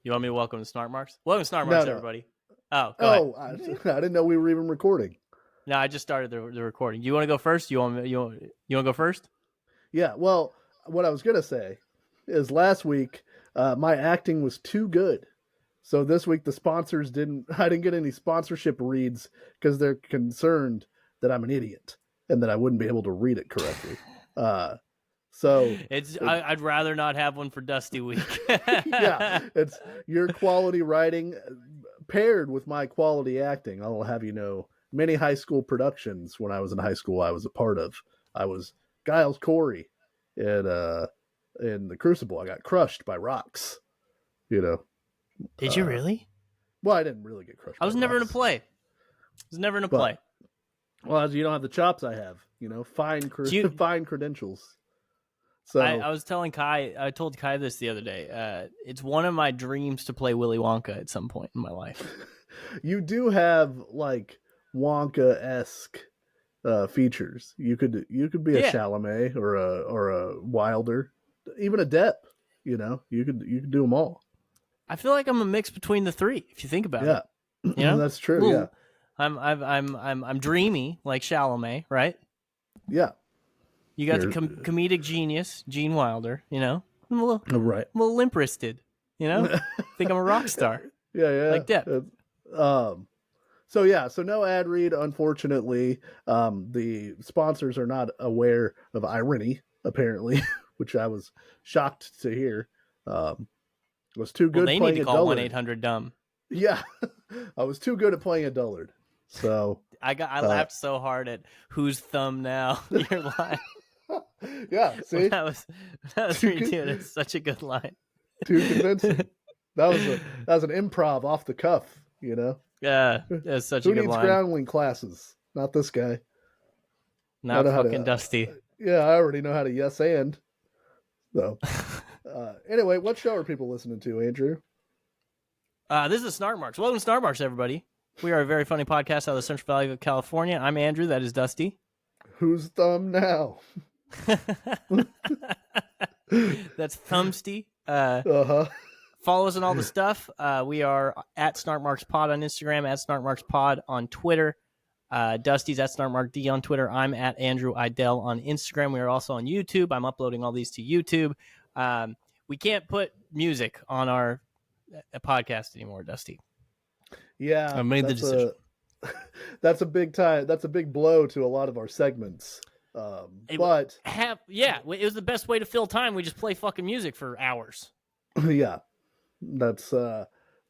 You want me to welcome to Snark Marks? Welcome to Snark No, Marks, no. everybody. Oh, go I didn't know we were even recording. No, I just started the recording. You want to go first? You want to go first? Yeah, well, what I was going to say is last week my acting was too good. So this week the sponsors I didn't get any sponsorship reads because they're concerned that I'm an idiot and that I wouldn't be able to read it correctly. I'd rather not have one for Dusty Week. Yeah, it's your quality writing paired with my quality acting. I'll have you know, many high school productions when I was in high school I was a part of. I was Giles Corey in The Crucible. I got crushed by rocks. You know. Did you really? Well, I didn't really get crushed. I was never in a play. Well, you don't have the chops I have. You know, fine credentials. So I was telling Kai. I told Kai this the other day. It's one of my dreams to play Willy Wonka at some point in my life. You do have like Wonka-esque features. You could be a Chalamet or a Wilder, even a Depp. You know, you could do them all. I feel like I'm a mix between the three. If you think about it, you know, that's true. Yeah, I'm dreamy like Chalamet, right? Yeah. You got the comedic genius, Gene Wilder. You know, I'm a little limp-wristed. You know, think I'm a rock star. Yeah, like Depp. So no ad read, unfortunately. The sponsors are not aware of irony, apparently, which I was shocked to hear. It was too good. They need to call 1-800-DUMB. Yeah, I was too good at playing a dullard. So I laughed so hard at whose thumb now. Your line. Yeah, see, that was ridiculous. It's such a good line. Too convincing. That was an improv off the cuff. You know. Yeah, that's such a good line. Who needs groundling classes? Not this guy. Not fucking Dusty. Yeah, I already know how to yes and. So, anyway, what show are people listening to, Andrew? This is Snark Marks. Welcome to Snark Marks, everybody. We are a very funny podcast out of the Central Valley of California. I'm Andrew. That is Dusty. Whose thumb now? That's Thumbsty. Follow us on all the stuff. We are at Snark Marks Pod on Instagram, at Snark Marks Pod on Twitter. Dusty's at SnarkMarkD on Twitter. I'm at Andrew Idell on Instagram. We are also on YouTube. I'm uploading all these to YouTube. We can't put music on our podcast anymore, Dusty. Yeah, I made the decision. That's a big time. That's a big blow to a lot of our segments. It was the best way to fill time. We just play fucking music for hours. Yeah, that's.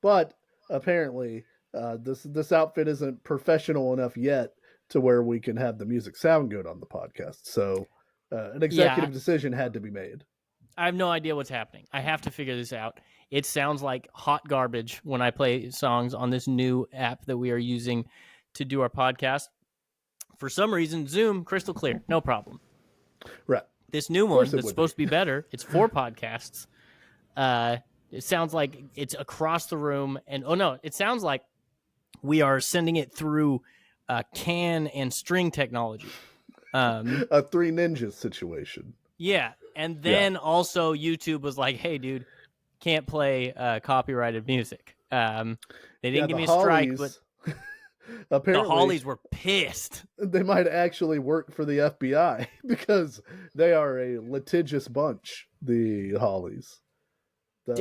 But apparently, this outfit isn't professional enough yet to where we can have the music sound good on the podcast. So, an executive decision had to be made. I have no idea what's happening. I have to figure this out. It sounds like hot garbage when I play songs on this new app that we are using to do our podcast. For some reason, Zoom, crystal clear, no problem. Right. This new one that's supposed to be better, it's 4 podcasts. It sounds like it's across the room. And it sounds like we are sending it through CAN and string technology. A Three Ninjas situation. Yeah. And then also YouTube was like, hey, dude, can't play copyrighted music. They didn't give me a strike, but apparently the Hollies were pissed. They might actually work for the FBI because they are a litigious bunch, the Hollies. Go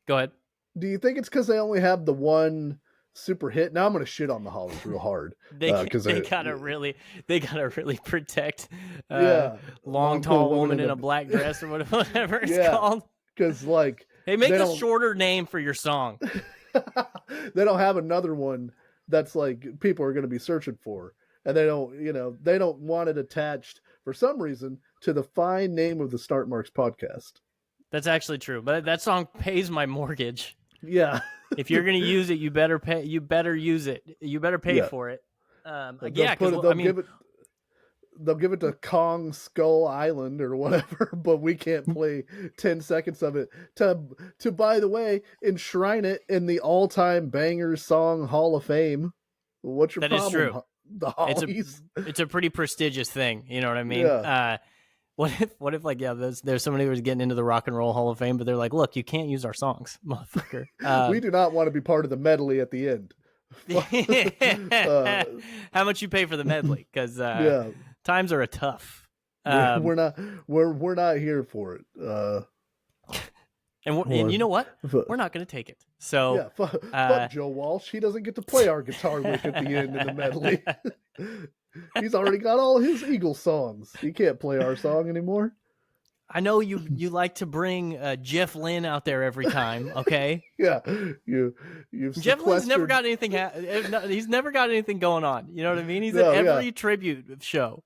ahead. Do you think it's because they only have the one super hit? Now I'm going to shit on the Hollies real hard. They gotta really protect long tall woman in a black dress or whatever it's called. Because like make a shorter name for your song. They don't have another one that's like people are going to be searching for, and they don't want it attached for some reason to the fine name of the Snark Marks podcast. That's actually true, but that song pays my mortgage. Yeah. If you're going to use it, you better pay. You better use it. You better pay for it. They'll give it to Kong Skull Island or whatever, but we can't play 10 seconds of it to by the way, enshrine it in the all-time bangers song Hall of Fame. What's your problem? That is true. The Hollies. It's a pretty prestigious thing. You know what I mean? Yeah. What if like, yeah, there's somebody who's getting into the Rock and Roll Hall of Fame, but they're like, look, you can't use our songs, motherfucker. We do not want to be part of the medley at the end. How much you pay for the medley? Because times are tough. We're not here for it. And you know what? We're not going to take it. So fuck Joe Walsh. He doesn't get to play our guitar lick at the end in the medley. He's already got all his Eagles songs. He can't play our song anymore. I know you like to bring Jeff Lynne out there every time. Okay. Yeah, Jeff Lynne's never got anything. He's never got anything going on. You know what I mean? He's at every tribute show.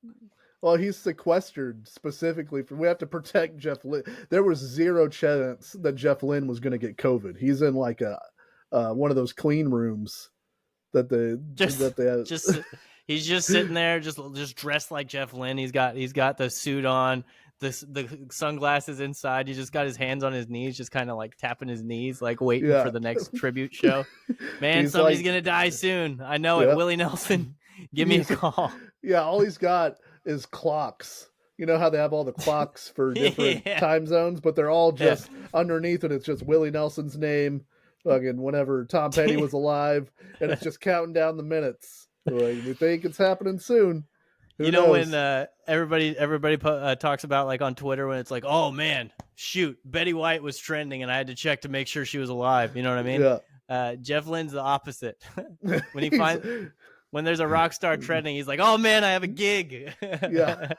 Well, he's sequestered specifically we have to protect Jeff Lynne. There was zero chance that Jeff Lynne was going to get COVID. He's in like one of those clean rooms that he's just sitting there, just dressed like Jeff Lynne. He's got the suit on, the sunglasses inside. He just got his hands on his knees, just kind of like tapping his knees, like waiting for the next tribute show. Man, somebody's gonna die soon. I know it. Willie Nelson, give me a call. Yeah, all he's got is clocks. You know how they have all the clocks for different time zones, but they're all just underneath it. It's just Willie Nelson's name, fucking whenever Tom Petty was alive, and it's just counting down the minutes. Like, we think it's happening soon. Who knows? When everybody talks about like on Twitter when it's like, oh man, shoot, Betty White was trending and I had to check to make sure she was alive. You know what I mean? Yeah. Jeff Lynne's the opposite. When there's a rock star trending, he's like, oh man, I have a gig. Yeah.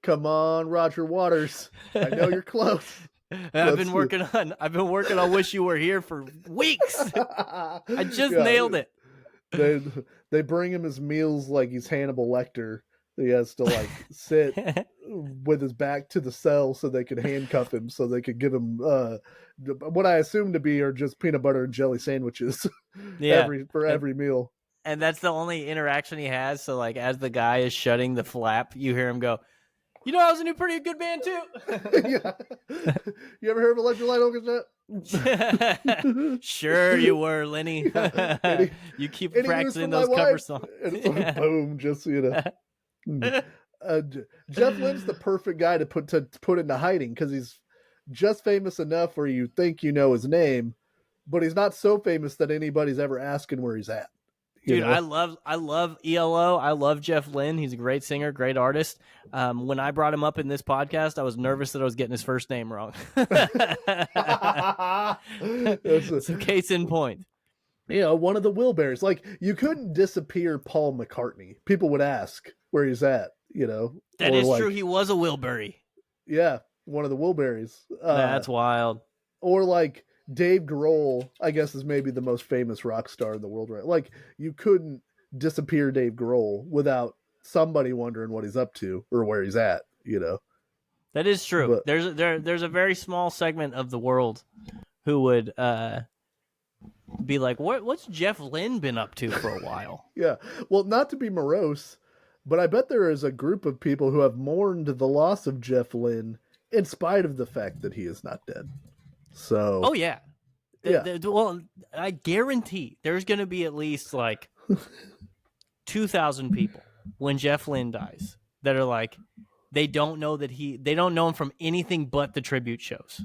Come on, Roger Waters. I know you're close. I've been working on Wish You Were Here for weeks. I just nailed it. They bring him his meals like he's Hannibal Lecter. He has to like sit with his back to the cell so they could handcuff him, so they could give him what I assume to be are just peanut butter and jelly sandwiches for every meal. And that's the only interaction he has. So like as the guy is shutting the flap, you hear him go, you know, I was in a pretty good band too. Yeah. You ever heard of Electrolyte Orchestra? Sure you were, Lenny. You keep practicing those cover songs. And it's like, boom, just, you know. Jeff Lynne's the perfect guy to put into hiding because he's just famous enough where you think you know his name, but he's not so famous that anybody's ever asking where he's at. Dude, I love ELO. I love Jeff Lynne. He's a great singer, great artist. When I brought him up in this podcast, I was nervous that I was getting his first name wrong. So case in point. You know, one of the Wilburys. Like, you couldn't disappear Paul McCartney. People would ask where he's at, you know. That is true. He was a Wilbury. Yeah, one of the Wilburys. That's wild. Or like Dave Grohl, I guess, is maybe the most famous rock star in the world, right? Like, you couldn't disappear Dave Grohl without somebody wondering what he's up to or where he's at, you know. That is true. But there's a very small segment of the world who would be like, what's Jeff Lynne been up to for a while? Yeah. Well, not to be morose, but I bet there is a group of people who have mourned the loss of Jeff Lynne in spite of the fact that he is not dead. So, oh yeah. Well, I guarantee there's going to be at least like 2,000 people when Jeff Lynne dies that are like, they don't know him from anything but the tribute shows.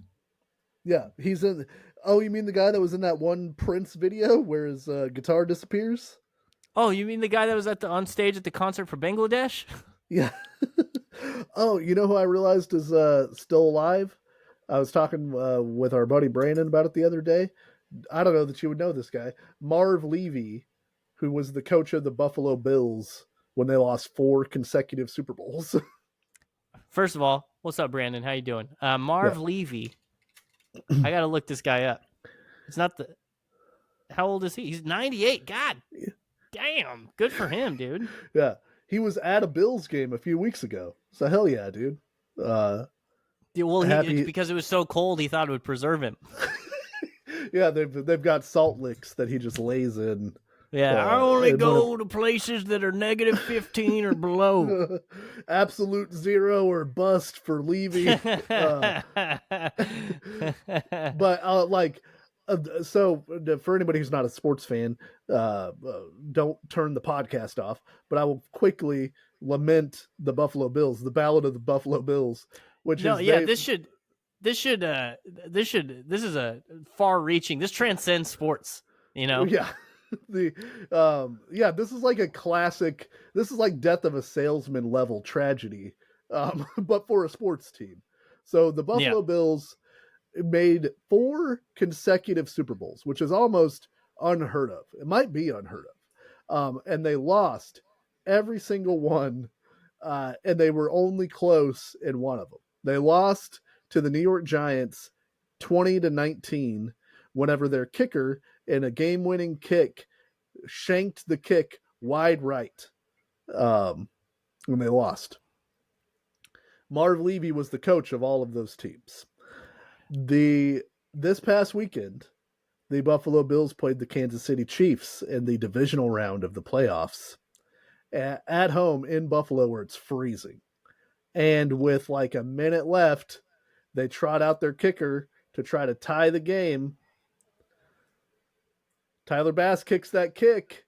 Yeah, he's in. Oh, you mean the guy that was in that one Prince video where his guitar disappears? Oh, you mean the guy that was on stage at the concert for Bangladesh? Yeah. Oh, you know who I realized is still alive? I was talking with our buddy Brandon about it the other day. I don't know that you would know this guy. Marv Levy, who was the coach of the Buffalo Bills when they lost 4 consecutive Super Bowls. First of all, what's up, Brandon? How you doing? Marv Levy. I got to look this guy up. It's not the... How old is he? He's 98. God damn. Good for him, dude. Yeah. He was at a Bills game a few weeks ago. So hell yeah, dude. Because it was so cold, he thought it would preserve him. Yeah, they've got salt licks that he just lays in. Yeah, I only go to places that are negative 15 or below. Absolute 0 or bust for Levy. So for anybody who's not a sports fan, don't turn the podcast off. But I will quickly lament the Buffalo Bills, the Ballad of the Buffalo Bills, which this is a far-reaching. This transcends sports, Yeah. This is like a classic. This is like Death of a Salesman level tragedy, but for a sports team. So the Buffalo Bills made 4 consecutive Super Bowls, which is almost unheard of. It might be unheard of. And they lost every single one, and they were only close in one of them. They lost to the New York Giants 20-19 whenever their kicker in a game-winning kick shanked the kick wide right, when they lost. Marv Levy was the coach of all of those teams. This past weekend, the Buffalo Bills played the Kansas City Chiefs in the divisional round of the playoffs at home in Buffalo, where it's freezing. And with like a minute left, they trot out their kicker to try to tie the game. Tyler Bass kicks that kick.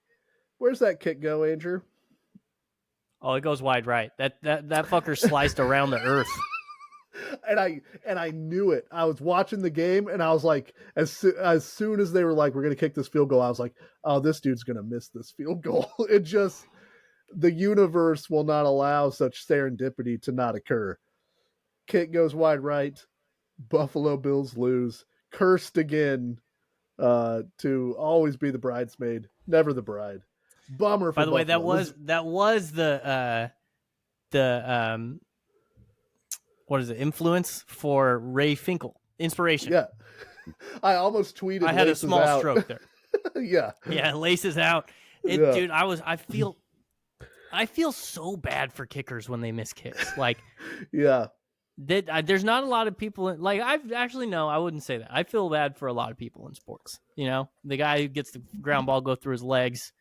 Where's that kick go, Andrew? Oh, it goes wide right. That fucker sliced around the earth. And I knew it. I was watching the game, and I was like, as soon as they were like, we're going to kick this field goal, I was like, oh, this dude's going to miss this field goal. It just, the universe will not allow such serendipity to not occur. Kick goes wide right. Buffalo Bills lose. Cursed again, to always be the bridesmaid, never the bride. Bummer. By the way, Buffalo. that was the what is it? Influence for Ray Finkel. Inspiration. Yeah. I almost tweeted. I had a small stroke there. Yeah. Yeah, laces out. Dude, I feel so bad for kickers when they miss kicks. Like, yeah. There's not a lot of people like I wouldn't say that. I feel bad for a lot of people in sports. The guy who gets the ground ball go through his legs.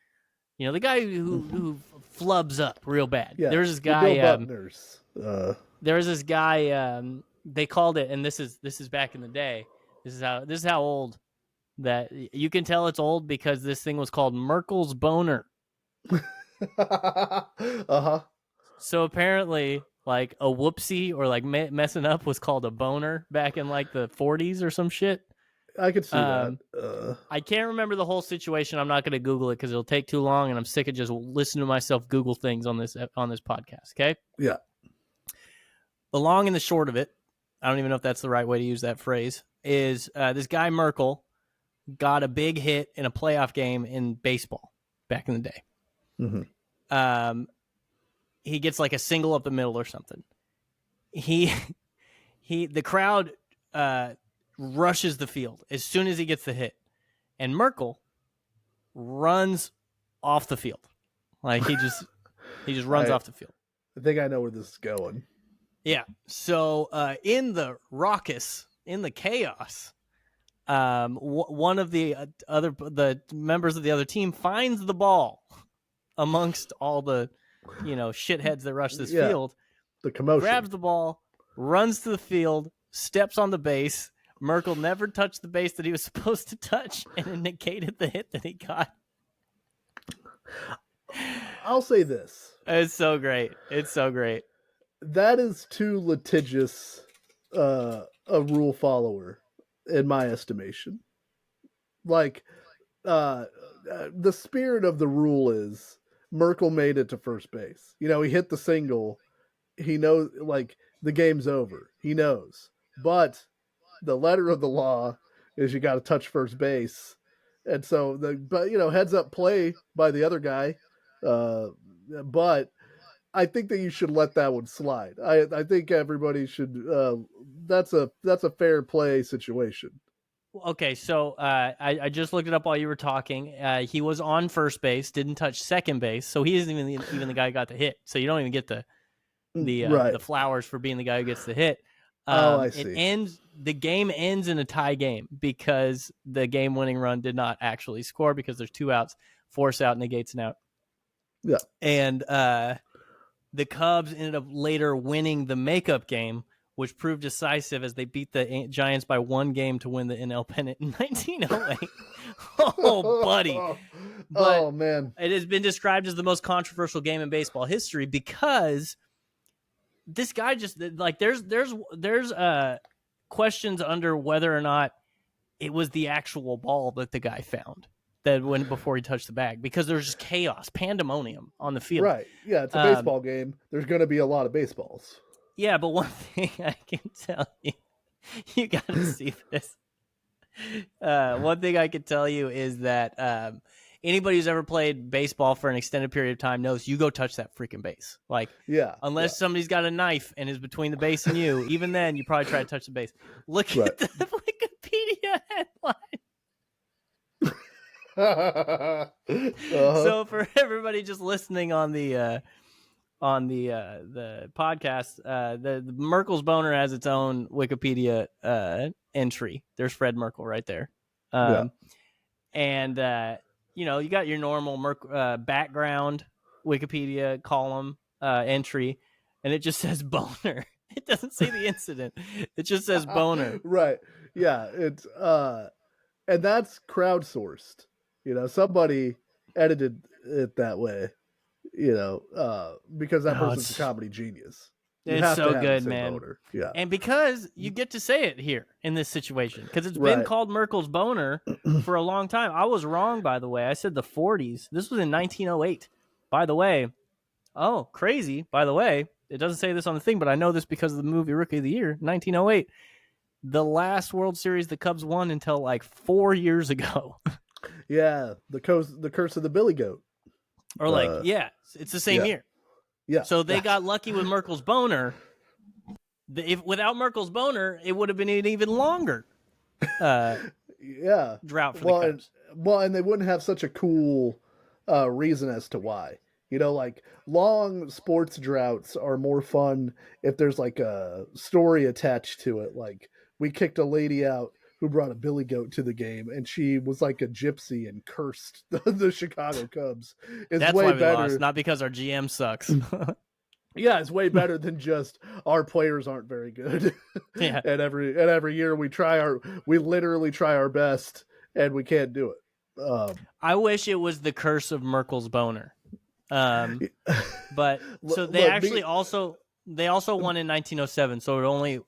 The guy who flubs up real bad. Yeah. There's this guy. There was this guy. They called it, and this is back in the day. This is how old that you can tell it's old because this thing was called Merkel's boner. Uh-huh. So apparently, like a whoopsie or like messing up was called a boner back in like the 40s or some shit. I could see that. I can't remember the whole situation. I'm not going to Google it because it'll take too long, and I'm sick of just listening to myself Google things on this podcast. Okay. Yeah. The long and the short of it, I don't even know if that's the right way to use that phrase, is this guy Merkel got a big hit in a playoff game in baseball back in the day. Mm-hmm. He gets like a single up the middle or something. The crowd rushes the field as soon as he gets the hit, and Merkel runs off the field. Like he just runs off the field. I think I know where this is going. Yeah. So in the chaos, one of the members of the other team finds the ball amongst all the shitheads that rush this field. The commotion. Grabs the ball, runs to the field, steps on the base. Merkel never touched the base that he was supposed to touch, and it negated the hit that he got. I'll say this. It's so great. That is too litigious a rule follower, in my estimation. Like, the spirit of the rule is Merkel made it to first base. He hit the single. He knows, like, the game's over. He knows. But the letter of the law is you got to touch first base. And so, heads up play by the other guy. But I think that you should let that one slide. I think everybody should. That's a fair play situation. Okay, so I just looked it up while you were talking. He was on first base, didn't touch second base, so he isn't even the guy who got the hit. So you don't even get the flowers for being the guy who gets the hit. I see. The game ends in a tie game because the game-winning run did not actually score because there's 2 outs, force out negates an out. Yeah, and the Cubs ended up later winning the makeup game, which proved decisive as they beat the Giants by 1 game to win the NL pennant in 1908. Oh, buddy. But oh, man. It has been described as the most controversial game in baseball history because this guy just, like, there's questions under whether or not it was the actual ball that the guy found that went before he touched the bag, because there's just chaos, pandemonium on the field. Right. Yeah, it's a baseball game. There's going to be a lot of baseballs. Yeah, but one thing I can tell you, you got to see this. One thing I can tell you is that anybody who's ever played baseball for an extended period of time knows you go touch that freaking base. Like, unless somebody's got a knife and is between the base and you, even then you probably try to touch the base. Look at the Wikipedia headline. So for everybody just listening on the podcast, the Merkel's boner has its own Wikipedia entry. There's Fred Merkel right there. And you know, you got your normal background Wikipedia column entry, and it just says boner. It doesn't say the incident. It just says boner. Right. Yeah. It's and that's crowdsourced. You know, somebody edited it that way, you know, because that person's a comedy genius. It's so good, man. Boner. Yeah. And because you get to say it here in this situation, because it's been called Merkel's boner for a long time. I was wrong, by the way. I said the 40s. This was in 1908. By the way, oh, crazy. By the way, it doesn't say this on the thing, but I know this because of the movie Rookie of the Year, 1908. The last World Series the Cubs won until like 4 years ago. Yeah, the curse of the Billy Goat. Or like, it's the same year. Yeah. So they got lucky with Merkel's boner. Without Merkel's boner, it would have been an even longer drought for the Cubs. And they wouldn't have such a cool reason as to why. You know, like, long sports droughts are more fun if there's like a story attached to it. Like, we kicked a lady out who brought a billy goat to the game, and she was like a gypsy and cursed the Chicago Cubs. That's way why we better. Lost, not because our GM sucks. Yeah, it's way better than just our players aren't very good. Yeah. and every year we literally try our best, and we can't do it. I wish it was the curse of Merkel's boner. But so they also won in 1907, so it only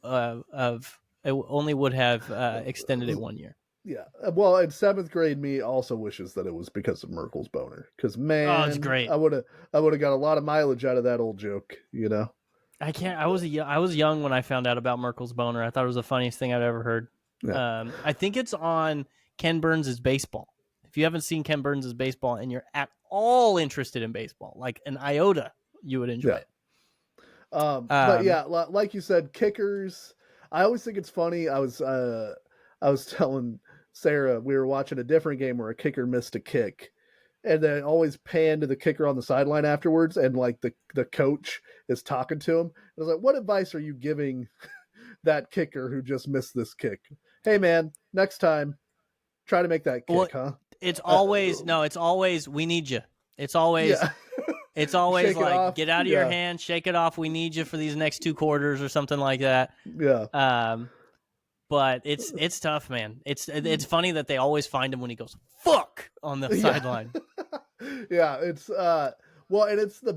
would have extended it 1 year. Yeah. Well, in 7th grade, me also wishes that it was because of Merkel's boner. Because, man, it's great. I would have got a lot of mileage out of that old joke, you know? I was young when I found out about Merkel's boner. I thought it was the funniest thing I'd ever heard. Yeah. I think it's on Ken Burns' Baseball. If you haven't seen Ken Burns' Baseball and you're at all interested in baseball, like an iota, you would enjoy it. But yeah, like you said, kickers. I always think it's funny. I was telling Sarah, we were watching a different game where a kicker missed a kick, and then always pan to the kicker on the sideline afterwards, and like the coach is talking to him. I was like, what advice are you giving that kicker who just missed this kick? Hey man, next time try to make that kick, huh? It's always we need you. It's always it's always like, get out of your hand, shake it off. We need you for these next 2 quarters or something like that. Yeah. But it's tough, man. It's funny that they always find him when he goes fuck on the sideline. Yeah, it's and it's the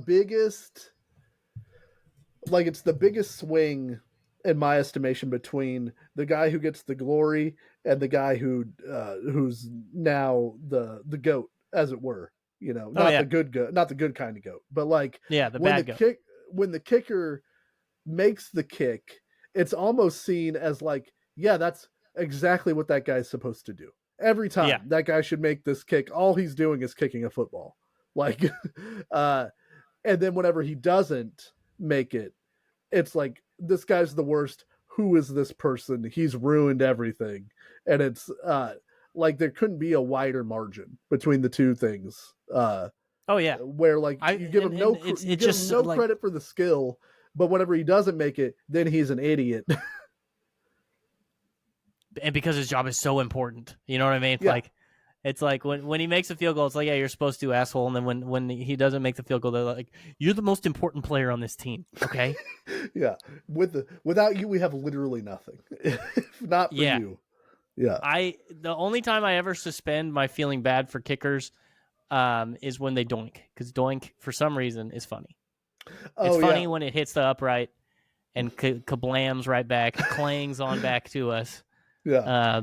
biggest swing in my estimation between the guy who gets the glory and the guy who's now the goat, as it were. You know, not the good goat, not the good kind of goat, but like the bad goat. When the kicker makes the kick, it's almost seen as like, yeah, that's exactly what that guy's supposed to do. Every time that guy should make this kick, all he's doing is kicking a football. Like, and then whenever he doesn't make it, it's like, this guy's the worst. Who is this person? He's ruined everything. And it's like, there couldn't be a wider margin between the two things. Where like you give him no credit for the skill, but whenever he doesn't make it, then he's an idiot. And because his job is so important, you know what I mean? Yeah. Like, It's like when he makes a field goal, it's like, yeah, you're supposed to, asshole. And then when he doesn't make the field goal, they're like, you're the most important player on this team, okay? Yeah. Without you, we have literally nothing. If not for you. Yeah. The only time I ever suspend my feeling bad for kickers is when they doink, because doink for some reason is funny. It's funny when it hits the upright and kablams right back, clangs on back to us. Yeah.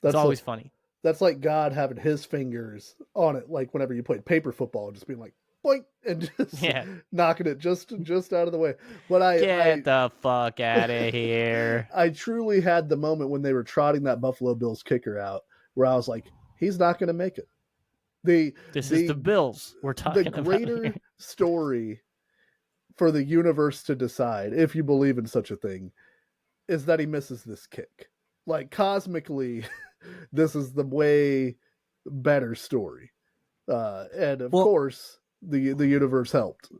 It's always funny. That's like God having his fingers on it, like whenever you played paper football, just being like, boink, and just knocking it just out of the way. But Get the fuck out of here. I truly had the moment when they were trotting that Buffalo Bills kicker out where I was like, he's not going to make it. This is the Bills we're talking about. The greater here. Story for the universe to decide, if you believe in such a thing, is that he misses this kick. Like, cosmically, this is the way better story. And of course, the universe helped.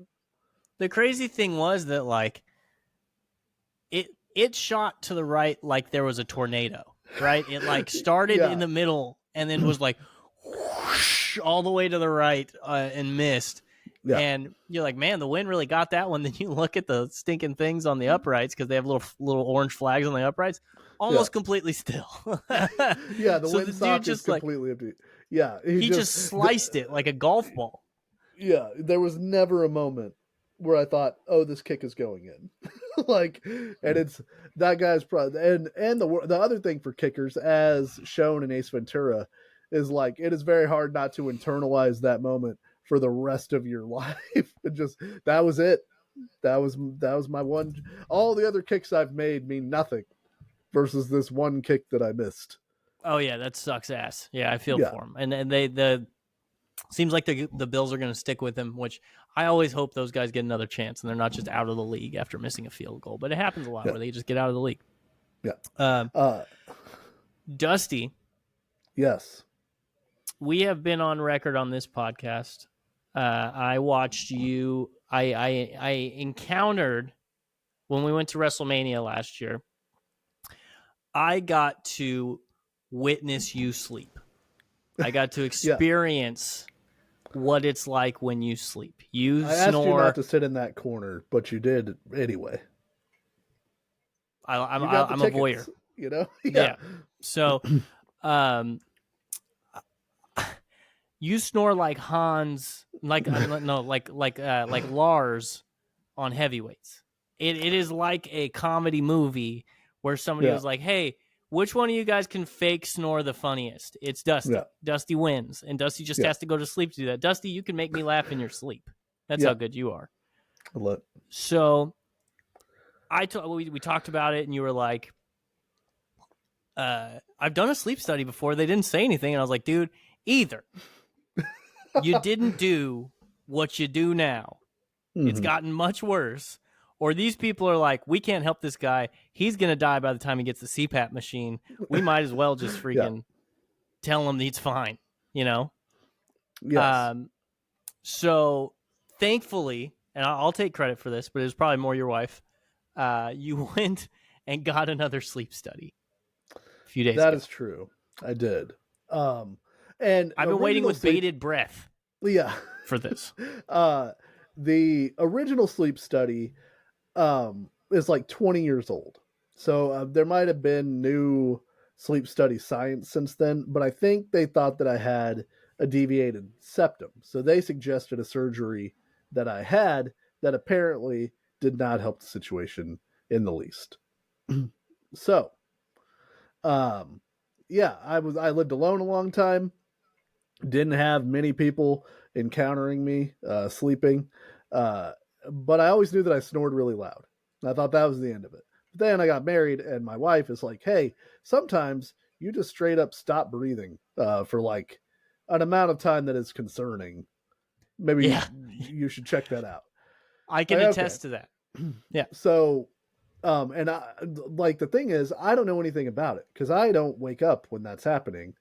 The crazy thing was that, like, it shot to the right like there was a tornado, right? It, like, started in the middle and then was like whoosh, all the way to the right and missed. Yeah. And you're like, man, the wind really got that one. Then you look at the stinking things on the uprights, because they have little orange flags on the uprights, almost completely still. Yeah, the wind sock is completely empty. Yeah, he just sliced it like a golf ball. Yeah, there was never a moment where I thought, oh, this kick is going in. Like, and it's that guy's probably, and the other thing for kickers, as shown in Ace Ventura, is like, it is very hard not to internalize that moment for the rest of your life. It just, that was it. That was my one. All the other kicks I've made mean nothing versus this one kick that I missed. Oh yeah, that sucks ass. Yeah, I feel for him. And they seems like the Bills are going to stick with him, which I always hope those guys get another chance and they're not just out of the league after missing a field goal. But it happens a lot where they just get out of the league. Yeah. Dusty. Yes. We have been on record on this podcast. I watched you. I encountered when we went to WrestleMania last year. I got to witness you sleep. I got to experience what it's like when you sleep. I asked you not to sit in that corner, but you did anyway. I'm a voyeur. You know? Yeah. So, you snore like Hans, like Lars on Heavyweights. It is like a comedy movie where somebody was like, hey, which one of you guys can fake snore the funniest? It's Dusty. Yeah. Dusty wins, and Dusty just has to go to sleep to do that. Dusty, you can make me laugh in your sleep. That's how good you are. So we talked about it, and you were like, I've done a sleep study before. They didn't say anything, and I was like, dude, either you didn't do what you do now. Mm-hmm. It's gotten much worse. Or these people are like, we can't help this guy. He's going to die by the time he gets the CPAP machine. We might as well just freaking tell him he's fine, you know? Yes. So thankfully, and I'll take credit for this, but it was probably more your wife, you went and got another sleep study a few days ago. That is true. I did. And I've been waiting with bated breath for this. The original sleep study is like 20 years old. So there might have been new sleep study science since then, but I think they thought that I had a deviated septum. So they suggested a surgery that I had that apparently did not help the situation in the least. So, I lived alone a long time. Didn't have many people encountering me sleeping. But I always knew that I snored really loud. I thought that was the end of it. But then I got married, and my wife is like, hey, sometimes you just straight up stop breathing for like an amount of time that is concerning. Maybe you should check that out. I can attest to that. Yeah. So, and I, like, the thing is, I don't know anything about it because I don't wake up when that's happening,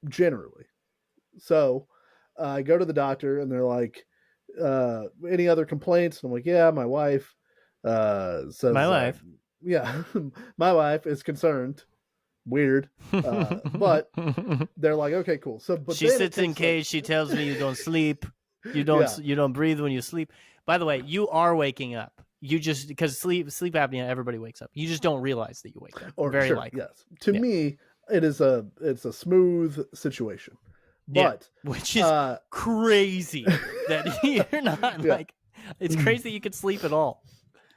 generally. So I go to the doctor, and they're like, any other complaints? And I'm like, yeah, my wife says, my wife. My wife is concerned weird. But they're like, okay, cool. So, but she sits in cage. She tells me you don't sleep. You don't breathe when you sleep. By the way, you are waking up. You just, because sleep apnea, everybody wakes up. You just don't realize that you wake up. Or very likely. Yes. To me, it's a smooth situation. But which is crazy that you're not like, it's crazy that you could sleep at all.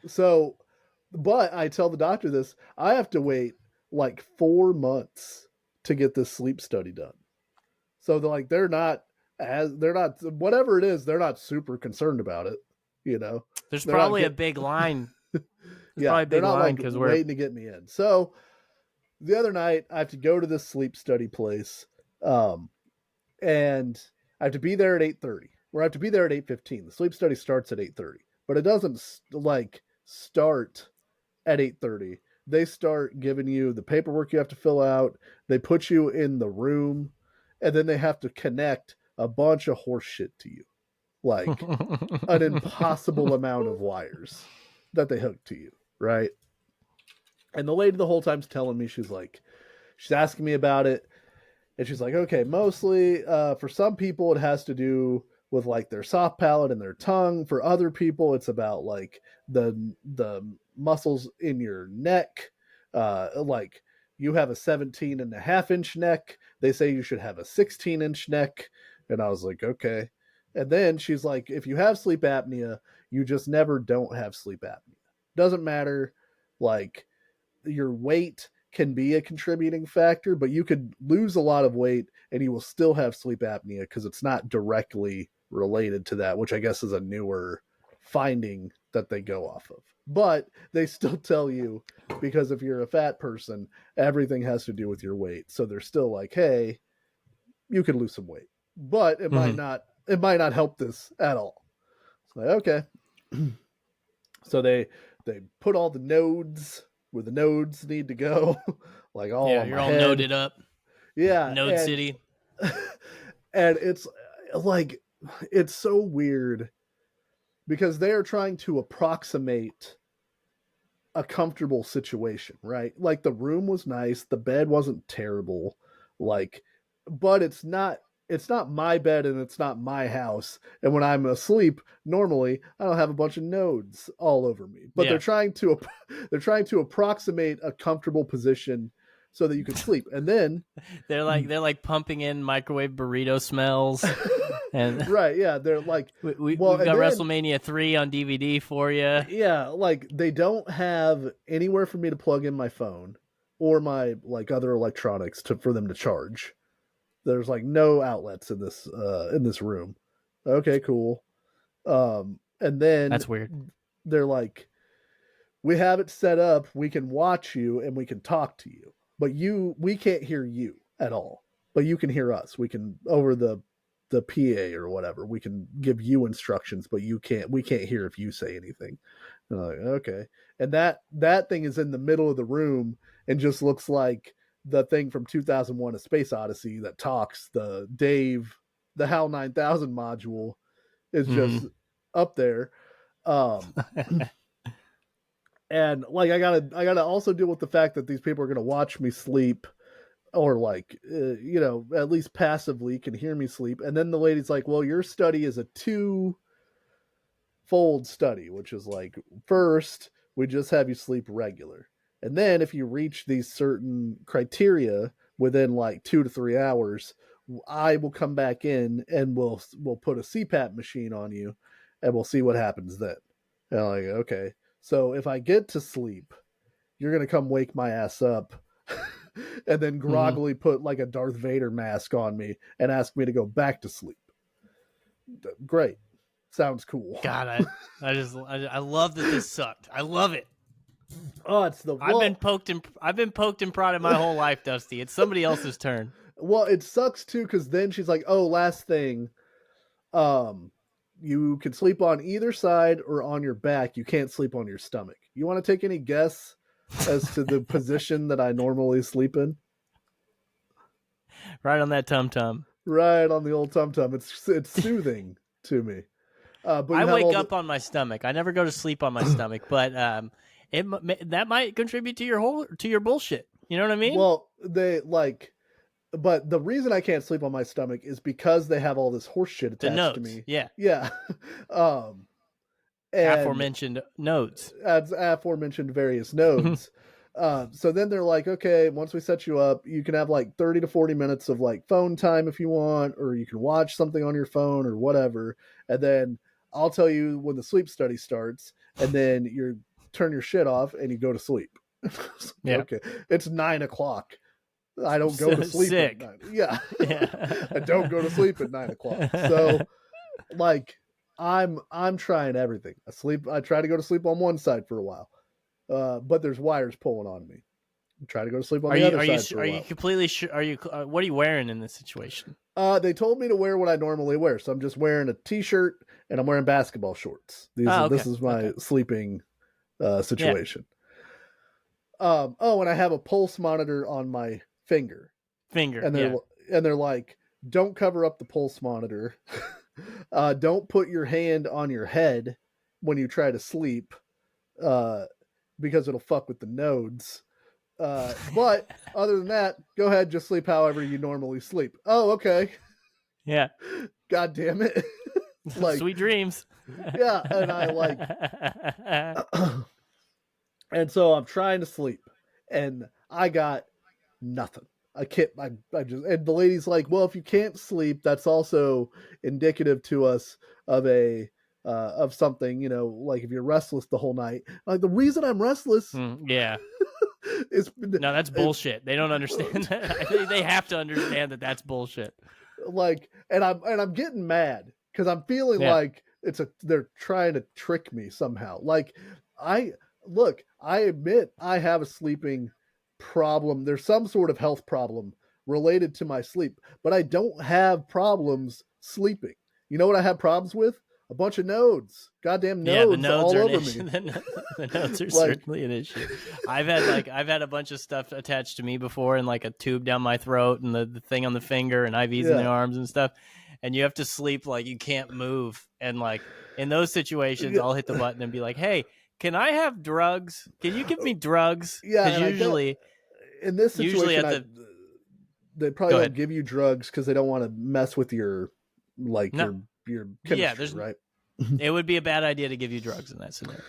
So, but I tell the doctor this, I have to wait like 4 months to get this sleep study done. So they're not whatever it is, they're not super concerned about it, you know. There's probably a big line. Probably a big line because we're waiting to get me in. So the other night I have to go to this sleep study place, and I have to be there at 8:30. Or I have to be there at 8:15. The sleep study starts at 8:30, but it doesn't start at 8:30. They start giving you the paperwork you have to fill out. They put you in the room, and then they have to connect a bunch of horse shit to you. Like an impossible amount of wires that they hook to you, right? And the lady the whole time's telling me, she's asking me about it. And she's like, okay, mostly for some people it has to do with like their soft palate and their tongue. For other people, it's about like the muscles in your neck. Like you have a 17.5-inch neck. They say you should have a 16-inch neck. And I was like, okay. And then she's like, if you have sleep apnea, you just never don't have sleep apnea. Doesn't matter. Like your weight can be a contributing factor, but you could lose a lot of weight and you will still have sleep apnea because it's not directly related to that, which I guess is a newer finding that they go off of. But they still tell you, because if you're a fat person, everything has to do with your weight. So they're still like, hey, you could lose some weight, but it might not help this at all. It's like, okay. So they put all the nodes where the nodes need to go. Like all you're all noded up. Yeah. Node City. And it's like, it's so weird because they are trying to approximate a comfortable situation, right? Like the room was nice. The bed wasn't terrible. Like, but it's not my bed and it's not my house. And when I'm asleep, normally I don't have a bunch of nodes all over me, but they're trying to approximate a comfortable position so that you can sleep. And then they're like pumping in microwave burrito smells. And right. Yeah. They're like, we've got WrestleMania 3 on DVD for you. Yeah. Like they don't have anywhere for me to plug in my phone or my like other electronics for them to charge. There's like no outlets in this room. Okay, cool. And then that's weird. They're like, we have it set up. We can watch you and we can talk to you, but we can't hear you at all, but you can hear us. We can over the PA or whatever. We can give you instructions, but we can't hear if you say anything. And I'm like, okay. And that thing is in the middle of the room and just looks like the thing from 2001: A Space Odyssey that talks. The HAL 9000 module is just up there. And like, I gotta also deal with the fact that these people are going to watch me sleep or like, at least passively can hear me sleep. And then the lady's like, well, your study is a 2-fold study, which is like, first, we just have you sleep regular. And then if you reach these certain criteria within like 2 to 3 hours, I will come back in and we'll put a CPAP machine on you and we'll see what happens then. And I'm like, okay. So if I get to sleep, you're going to come wake my ass up and then groggily put like a Darth Vader mask on me and ask me to go back to sleep. Great. Sounds cool. God, I love that this sucked. I love it. Oh, it's I've been poked and prodded my whole life, Dusty. It's somebody else's turn. Well, it sucks too because then she's like, "Oh, last thing, you can sleep on either side or on your back. You can't sleep on your stomach. You want to take any guess as to the position that I normally sleep in?" Right on that tum-tum. Right on the old tum-tum. It's soothing to me. But I wake up on my stomach. I never go to sleep on my stomach, but that might contribute to your bullshit. You know what I mean? Well, but the reason I can't sleep on my stomach is because they have all this horse shit attached to me. Yeah. Yeah. And aforementioned nodes. As aforementioned various nodes. So then they're like, okay, once we set you up, you can have like 30 to 40 minutes of like phone time if you want, or you can watch something on your phone or whatever. And then I'll tell you when the sleep study starts, and then you turn your shit off and you go to sleep. Yeah. Okay. It's 9 o'clock. I don't go to sleep Sick. at 9. Yeah. I don't go to sleep at 9 o'clock. So like I'm trying everything. I try to go to sleep on one side for a while. But there's wires pulling on me. Try to go to sleep on the other side for a while. Are you completely sure? What are you wearing in this situation? They told me to wear what I normally wear, so I'm just wearing a t-shirt and I'm wearing basketball shorts. This is my sleeping situation. Yeah. And I have a pulse monitor on my finger. And they're like, don't cover up the pulse monitor. Don't put your hand on your head when you try to sleep. Because it'll fuck with the nodes. But other than that, go ahead, just sleep however you normally sleep. Oh, okay. Yeah. God damn it. Like sweet dreams. Yeah, and I like and so I'm trying to sleep and I got nothing. I just and the lady's like, well, if you can't sleep, that's also indicative to us of something, like if you're restless the whole night. Like the reason I'm restless, yeah, no, that's bullshit. They don't understand that. They have to understand that that's bullshit. Like, and I'm getting mad because I'm feeling like they're trying to trick me somehow. Like, I admit I have a sleeping problem. There's some sort of health problem related to my sleep, but I don't have problems sleeping. You know what I have problems with? A bunch of nodes. Goddamn nodes, all over me. The nodes are certainly an issue. I've had a bunch of stuff attached to me before, and like a tube down my throat, and the thing on the finger, and IVs in the arms and stuff. And you have to sleep like you can't move. And like in those situations, I'll hit the button and be like, "Hey, can I have drugs? Can you give me drugs?" Yeah. Usually, in this situation, they probably don't give you drugs because they don't want to mess with your your chemistry, right? It would be a bad idea to give you drugs in that scenario.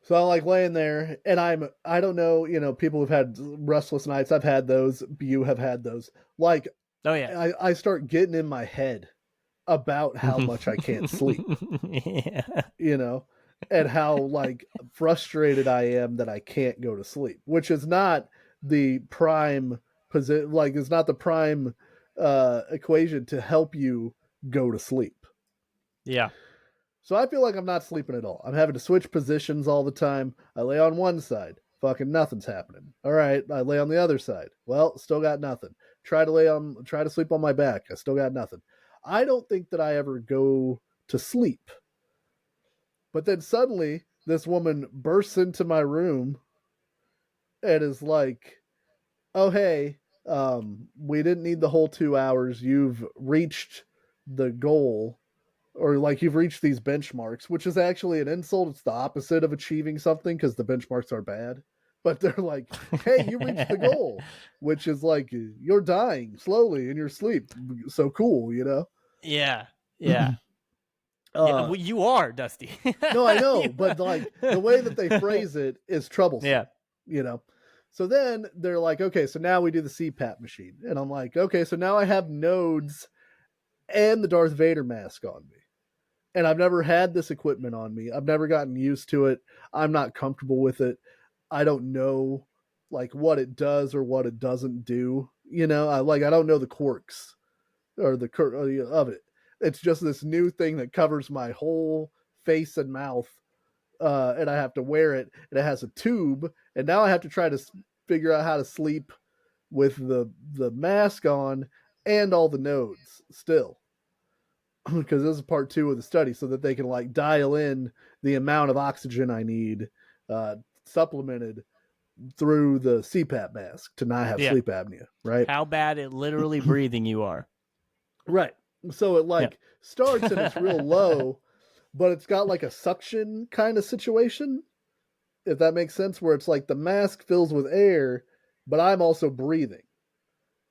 So I'm like laying there, and I don't know, people have had restless nights. I've had those. You have had those. Like, oh yeah, I start getting in my head about how much I can't sleep. Yeah. And how like frustrated I am that I can't go to sleep, which is not the prime position. Like, it's not the prime equation to help you go to sleep. Yeah. So I feel like I'm not sleeping at all. I'm having to switch positions all the time. I lay on one side. Fucking nothing's happening. All right. I lay on the other side. Well, still got nothing. Try to sleep on my back. I still got nothing. I don't think that I ever go to sleep. But then suddenly this woman bursts into my room and is like, oh, hey, we didn't need the whole 2 hours. You've reached the goal, or like you've reached these benchmarks, which is actually an insult. It's the opposite of achieving something because the benchmarks are bad. But they're like, hey, you reached the goal, which is like you're dying slowly in your sleep. So cool, Yeah. Yeah. Yeah, you are, Dusty. No, I know, but like the way that they phrase it is troublesome. Yeah. So then they're like, okay, so now we do the CPAP machine. And I'm like, okay, so now I have nodes and the Darth Vader mask on me. And I've never had this equipment on me. I've never gotten used to it. I'm not comfortable with it. I don't know like what it does or what it doesn't do. I don't know the quirks or of it. It's just this new thing that covers my whole face and mouth. And I have to wear it, and it has a tube, and now I have to try to figure out how to sleep with the mask on and all the nodes still. Because this is part 2 of the study, so that they can like dial in the amount of oxygen I need supplemented through the CPAP mask to not have sleep apnea, right? How bad at literally breathing you are. Right. So it starts and it's real low, but it's got like a suction kind of situation, if that makes sense, where it's like the mask fills with air, but I'm also breathing.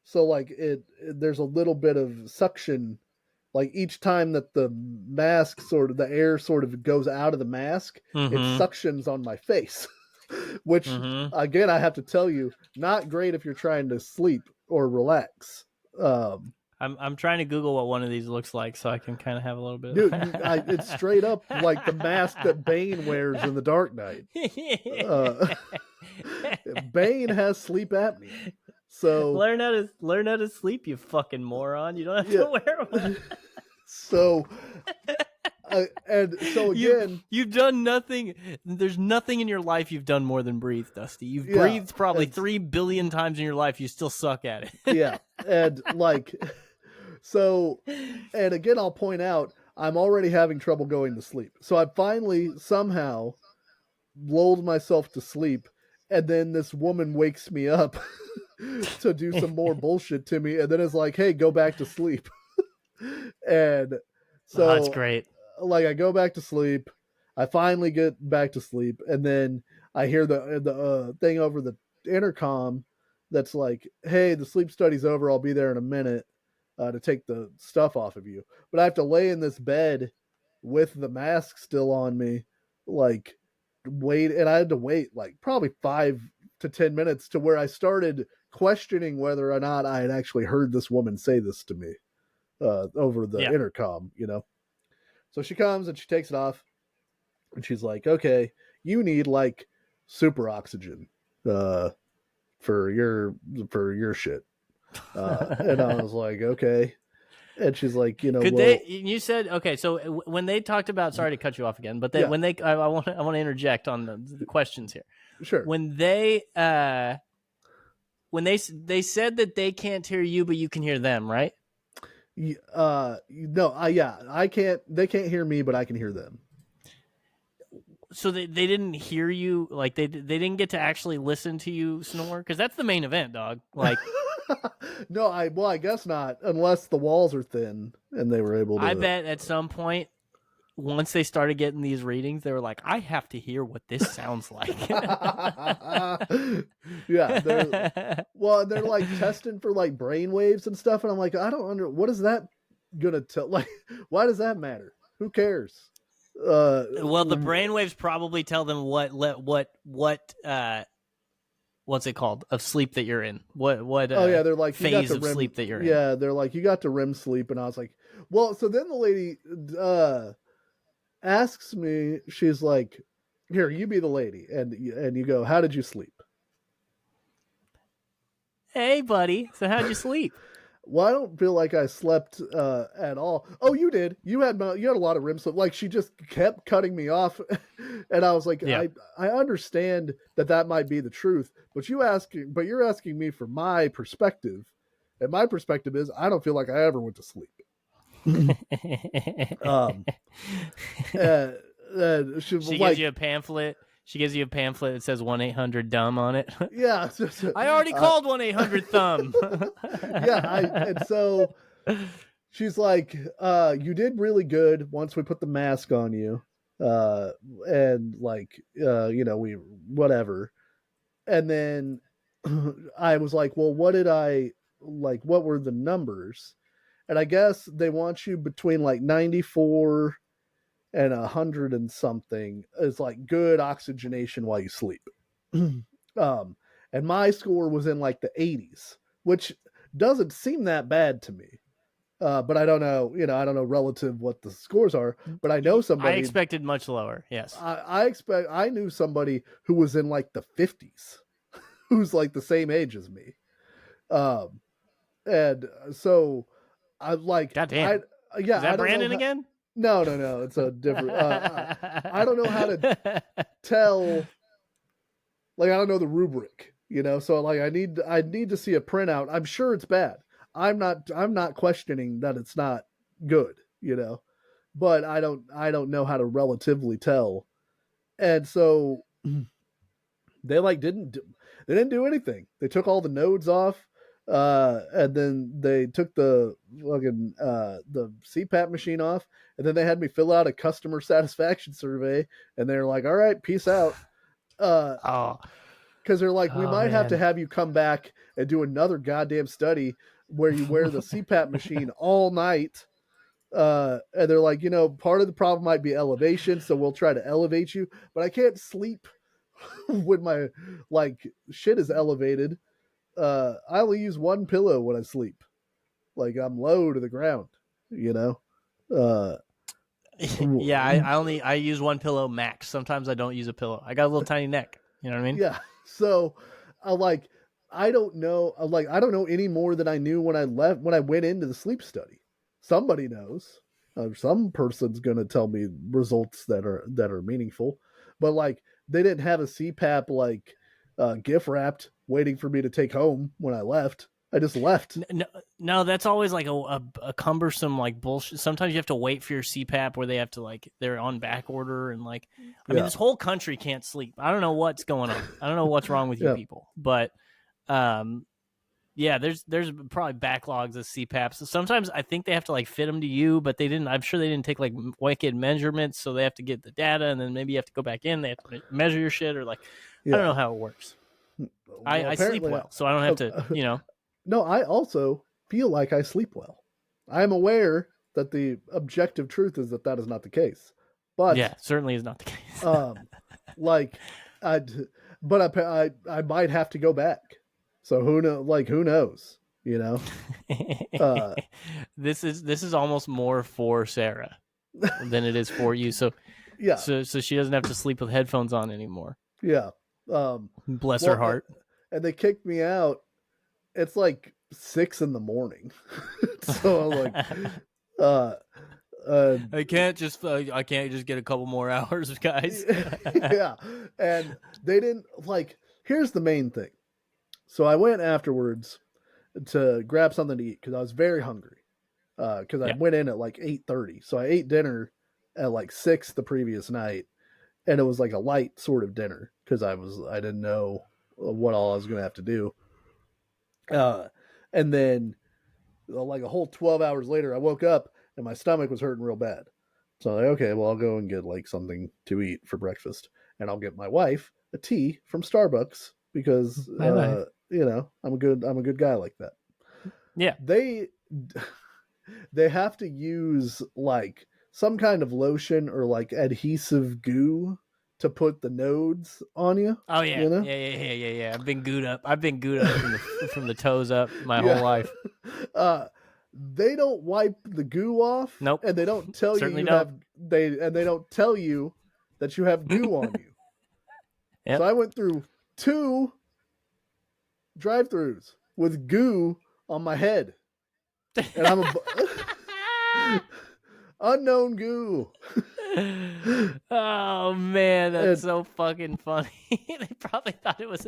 So like there's a little bit of suction, like each time that the mask the air sort of goes out of the mask, it suctions on my face, which again, I have to tell you, not great if you're trying to sleep or relax. I'm trying to Google what one of these looks like so I can kind of have a little bit. Dude, it's straight up like the mask that Bane wears in The Dark Knight. Bane has sleep apnea, so learn how to sleep, you fucking moron. You don't have to wear one. So, and so again, you've done nothing. There's nothing in your life you've done more than breathe, Dusty. You've breathed probably 3 billion times in your life. You still suck at it. Yeah, and like, so, and again, I'll point out I'm already having trouble going to sleep. So I finally somehow lulled myself to sleep, and then this woman wakes me up to do some more bullshit to me, and then is like, "Hey, go back to sleep." And so that's great. Like I go back to sleep, I finally get back to sleep, and then I hear the thing over the intercom that's like, "Hey, the sleep study's over. I'll be there in a minute to take the stuff off of you." But I have to lay in this bed with the mask still on me, like wait, and I had to wait like probably 5 to 10 minutes to where I started questioning whether or not I had actually heard this woman say this to me. Over the intercom, you know. So she comes and she takes it off, and she's like, "Okay, you need like super oxygen for your shit." And I was like, "Okay." And she's like, "You know, you said okay." So when they talked about, sorry to cut you off again, but I want to interject on the questions here. Sure. When they said that they can't hear you, but you can hear them, right? No, I can't. They can't hear me, but I can hear them. So they didn't hear you, like they didn't get to actually listen to you snore, because that's the main event, dog. Like, no, I guess not, unless the walls are thin and they were able to. I bet at some point, once they started getting these readings, they were like, I have to hear what this sounds like. Yeah. They're like testing for like brain waves and stuff. And I'm like, what is that gonna tell? Like, why does that matter? Who cares? Well, the brain waves probably tell them what's it called, of sleep that you're in. They're like phase of sleep that you're in. Yeah, they're like, you got to REM sleep. And I was like, well, so then the lady asks me, she's like, "Here, you be the lady," and you go, "How did you sleep?" Hey, buddy. So how'd you sleep? Well, I don't feel like I slept at all. Oh, you did. You had a lot of REM sleep. Like, she just kept cutting me off, and I was like, I understand that might be the truth, but you're asking me for my perspective, and my perspective is I don't feel like I ever went to sleep. She gives you a pamphlet. She gives you a pamphlet that says 1-800-DUMB on it. Yeah. I already called 1-800-THUMB. And so she's like, you did really good once we put the mask on you. And like, we whatever. And then I was like, well, what were the numbers? And I guess they want you between like 94 and 100 and something is like good oxygenation while you sleep. And my score was in like the 80s, which doesn't seem that bad to me. But I don't know, I don't know relative what the scores are, but I know somebody. I expected much lower. Yes. I knew somebody who was in like the 50s, who's like the same age as me. And so I like, goddamn. Is that Brandon again? No. It's a different. I don't know how to tell. Like, I don't know the rubric, So like, I need to see a printout. I'm sure it's bad. I'm not questioning that it's not good, But I don't know how to relatively tell. And so they didn't do anything. They took all the nodes off. And then they took the fucking the CPAP machine off, and then they had me fill out a customer satisfaction survey, and they're like, "All right, peace out." because they're like, we might have to have you come back and do another goddamn study where you wear the CPAP machine all night. And they're like, part of the problem might be elevation, so we'll try to elevate you, but I can't sleep when my shit is elevated. I only use one pillow when I sleep. Like I'm low to the ground, Yeah, I use one pillow max. Sometimes I don't use a pillow. I got a little tiny neck. You know what I mean? Yeah. So I don't know. I don't know any more than I knew when I went into the sleep study. Somebody knows. Some person's going to tell me results that are meaningful, but they didn't have a CPAP gift wrapped waiting for me to take home when I left. I just left. No, that's always like a cumbersome bullshit. Sometimes you have to wait for your CPAP where they have to they're on back order and I mean this whole country can't sleep. I don't know what's going on. I don't know what's wrong with you people, but yeah, there's probably backlogs of CPAPs. So sometimes I think they have to fit them to you, but they didn't. I'm sure they didn't take wicked measurements, so they have to get the data, and then maybe you have to go back in. They have to measure your shit, or I don't know how it works. Well, I sleep well, so I don't have to, No, I also feel like I sleep well. I am aware that the objective truth is that is not the case, but yeah, certainly is not the case. I might have to go back. So who knows? This is almost more for Sarah than it is for you. So yeah, so she doesn't have to sleep with headphones on anymore. Yeah, bless her heart. And they kicked me out. It's 6 a.m. So I'm I can't just get a couple more hours, guys. Yeah, and they didn't Here's the main thing. So I went afterwards to grab something to eat because I was very hungry. Because I went in at 8:30, so I ate dinner at 6 the previous night, and it was a light sort of dinner because I didn't know what all I was going to have to do. And then a whole 12 hours later, I woke up and my stomach was hurting real bad. So I'm okay, well, I'll go and get something to eat for breakfast, and I'll get my wife a tea from Starbucks because I'm a good guy like that. Yeah, they have to use some kind of lotion or adhesive goo to put the nodes on you. Oh yeah, yeah. I've been gooed up from the toes up my whole life. They don't wipe the goo off. Nope. And they don't tell you they don't tell you that you have goo on you. Yep. So I went through 2 drive-thrus with goo on my head, and I'm unknown goo. Oh man, that's so fucking funny. They probably thought it was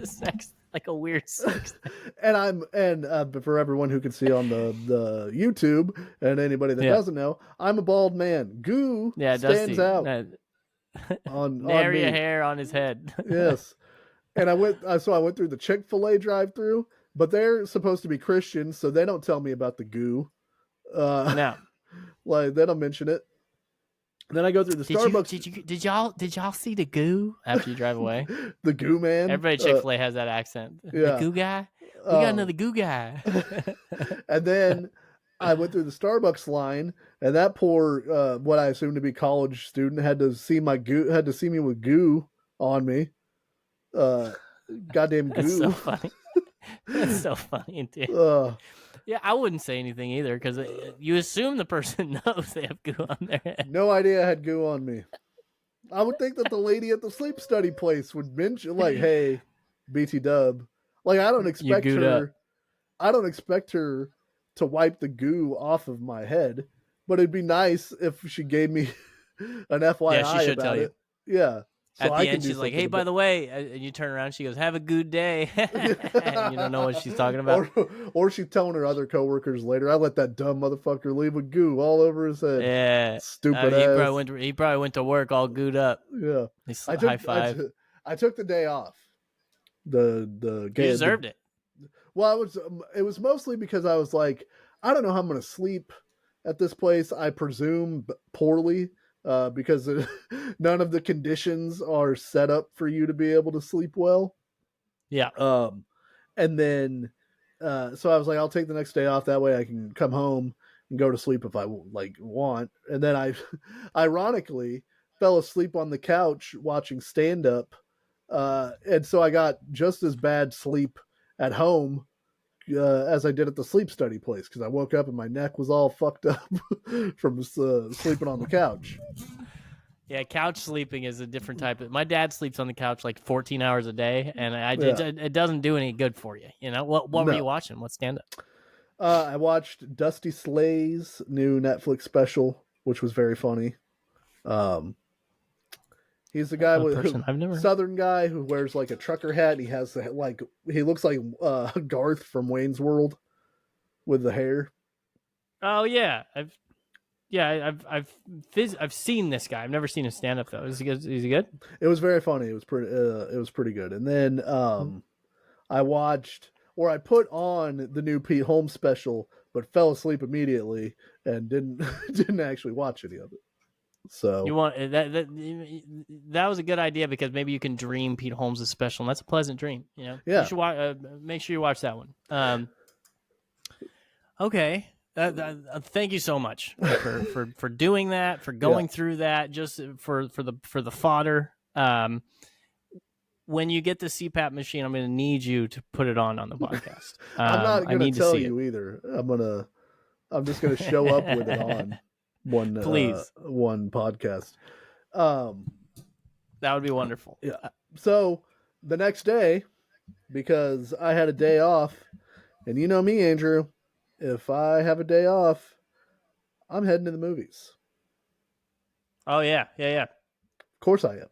a weird sex thing. And for everyone who can see on the YouTube and anybody that doesn't know, I'm a bald man. Goo stands out on nary a hair on his head. Yes. And I went through the Chick-fil-A drive-thru, but they're supposed to be Christians, so they don't tell me about the goo. No. They don't mention it. And then I go through the Starbucks. Did y'all see the goo after you drive away? The goo man. Everybody at Chick-fil-A has that accent. Yeah. The goo guy. We got another goo guy. And then I went through the Starbucks line, and that poor what I assume to be college student had to see me with goo on me. Goddamn goo. That's so funny. That's so funny, dude. Yeah, I wouldn't say anything either because you assume the person knows they have goo on their head. No idea I had goo on me. I would think that the lady at the sleep study place would mention, hey, BT dub. I don't expect her. I don't expect her to wipe the goo off of my head, but it'd be nice if she gave me an FYI yeah, she should about tell it. You. Yeah. So at the end, she's like, "Hey, by the way," and you turn around, she goes, "Have a good day." And you don't know what she's talking about. Or she's telling her other coworkers later, "I let that dumb motherfucker leave with goo all over his head." Yeah, stupid ass. He probably went to work all gooed up. Yeah, high five. I took the day off. You deserved it. Well, it was mostly because I was like, I don't know how I'm going to sleep at this place. I presume poorly. Because none of the conditions are set up for you to be able to sleep well. Yeah. And then, so I was like, I'll take the next day off. That way I can come home and go to sleep if I want. And then I, ironically, fell asleep on the couch watching stand up. And so I got just as bad sleep at home as I did at the sleep study place, because I woke up and my neck was all fucked up from sleeping on the couch. Yeah, couch sleeping is a different type of. My dad sleeps on the couch like 14 hours a day, and it doesn't do any good for you. You know what were you watching? What stand up? I watched Dusty Slay's new Netflix special, which was very funny. He's the guy Southern guy who wears like a trucker hat. And he has like, he looks like Garth from Wayne's World with the hair. Oh yeah, I've seen this guy. I've never seen his stand up though. Is he good? It was very funny. It was pretty good. And then I watched, or I put on the new Pete Holmes special, but fell asleep immediately and didn't actually watch any of it. So you want that was a good idea, because maybe you can dream Pete Holmes' special, and that's a pleasant dream. You know, yeah. You should make sure you watch that one. Okay. Thank you so much for doing that, for going through that, just for the fodder. When you get the CPAP machine, I'm going to need you to put it on the podcast. I'm not going to tell you either. I'm just going to show up with it on one podcast. That would be wonderful. Yeah. So the next day, because I had a day off, and you know me, Andrew, if I have a day off, I'm heading to the movies. Oh yeah. Of course I am.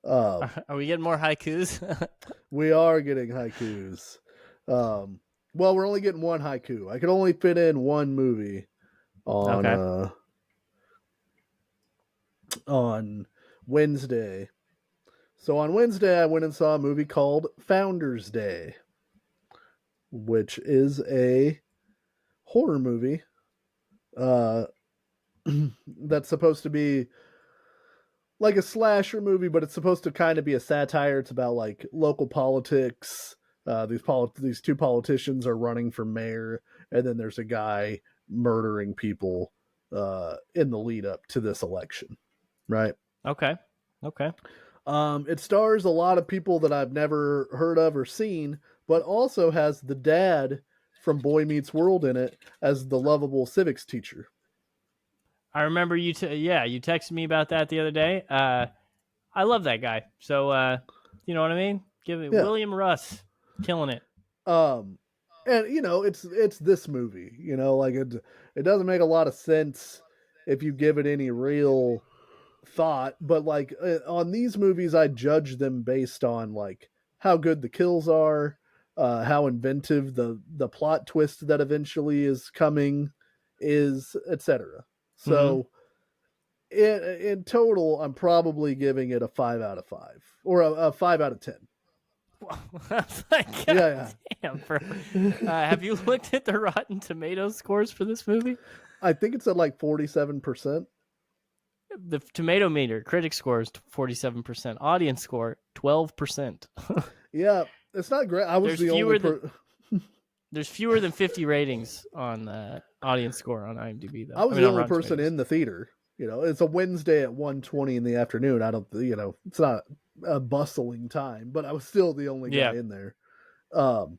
Are we getting more haikus? We are getting haikus. Well, we're only getting one haiku. I could only fit in one movie on Wednesday. So on Wednesday, I went and saw a movie called Founders Day, which is a horror movie that's supposed to be like a slasher movie, but it's supposed to kind of be a satire. It's about like local politics. These two politicians are running for mayor, and then there's a guy murdering people in the lead up to this election, right? Okay. It stars a lot of people that I've never heard of or seen, but also has the dad from Boy Meets World in it as the lovable civics teacher. I remember you texted me about that the other day. I love that guy. So, you know what I mean? William Russ, killing it. And you know, it's this movie, you know, like it doesn't make a lot of sense if you give it any real thought, but like on these movies, I judge them based on like how good the kills are, how inventive the plot twist that eventually is coming is, etc. So in total, I'm probably giving it a 5 out of 5 or a 5 out of 10. Yeah. Damn, have you looked at the Rotten Tomatoes scores for this movie? I think it's at like 47%. The tomato meter critic score is 47%. Audience score 12%. Yeah, it's not great. I was there's fewer than 50 ratings on audience score on IMDb, though. I was the only person in the theater. You know, it's a Wednesday at 1:20 in the afternoon. I don't, you know, it's not a bustling time, but I was still the only guy in there. So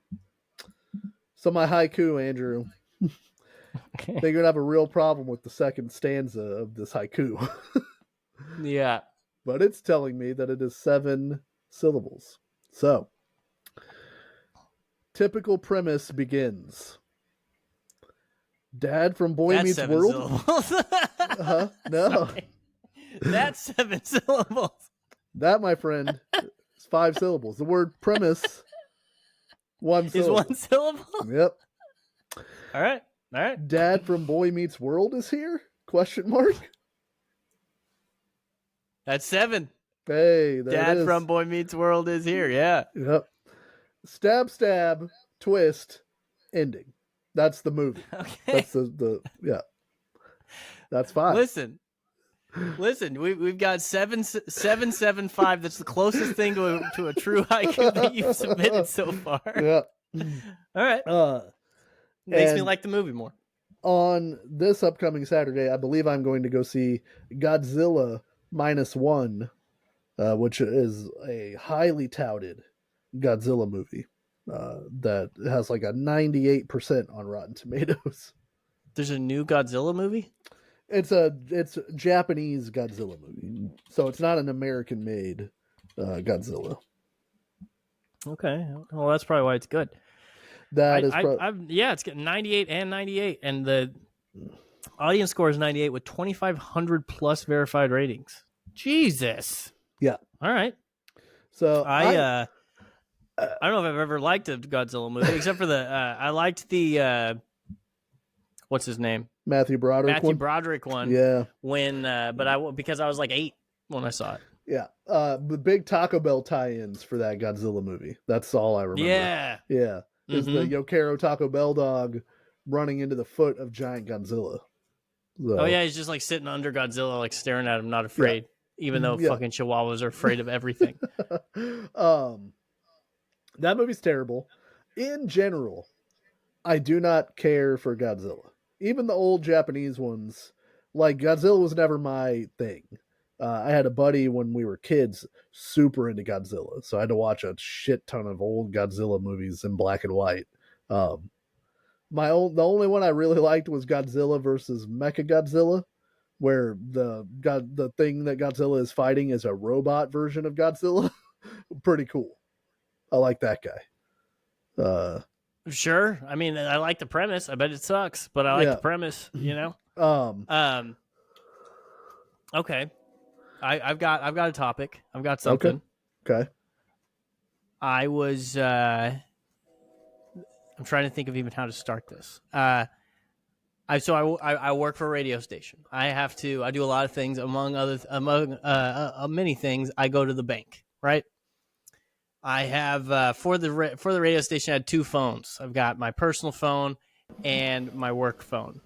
my haiku, Andrew, okay. They're going to have a real problem with the second stanza of this haiku. Yeah. But it's telling me that it is 7 syllables. So, typical premise begins. Dad from Boy Meets World. No. Sorry. That's 7 syllables. That, my friend, is 5 syllables. The word premise, 1 syllable. Is 1 syllable? Yep. All right. Dad from Boy Meets World is here? Question mark. That's 7. Hey, there Dad it is. from Boy Meets World is here. Yeah. Yep. Stab, twist, ending. That's the movie. Okay. That's the yeah. That's 5. Listen, Listen, we've got 775. That's the closest thing to a true haiku that you've submitted so far. Yeah. All right. Makes me like the movie more. On this upcoming Saturday, I believe I'm going to go see Godzilla -1, which is a highly touted Godzilla movie that has like a 98% on Rotten Tomatoes. There's a new Godzilla movie? It's a Japanese Godzilla movie, so it's not an American-made Godzilla. Okay, well that's probably why it's good. It's getting 98 and 98, and the audience score is 98 with 2,500 plus verified ratings. Jesus. Yeah. All right. So I don't know if I've ever liked a Godzilla movie except for I liked the what's his name? Matthew Broderick one. Yeah. Because I was like 8 when I saw it. Yeah. The big Taco Bell tie-ins for that Godzilla movie. That's all I remember. Yeah. Yeah. Is the Yokero Taco Bell dog running into the foot of giant Godzilla. So, oh yeah, he's just like sitting under Godzilla, like staring at him, not afraid, even though fucking Chihuahuas are afraid of everything. That movie's terrible. In general, I do not care for Godzilla. Even the old Japanese ones, like Godzilla was never my thing. I had a buddy when we were kids super into Godzilla, so I had to watch a shit ton of old Godzilla movies in black and white. The only one I really liked was Godzilla versus Mechagodzilla, where the thing that Godzilla is fighting is a robot version of Godzilla. Pretty cool. I like that guy. Sure. I mean, I like the premise. I bet it sucks, but I like the premise. You know. Okay. I've got a topic. I've got something. Okay. I was I'm trying to think of even how to start this. I work for a radio station. I do a lot of things. Among many things, I go to the bank. Right. I have for the radio station, I had 2 phones. I've got my personal phone and my work phone.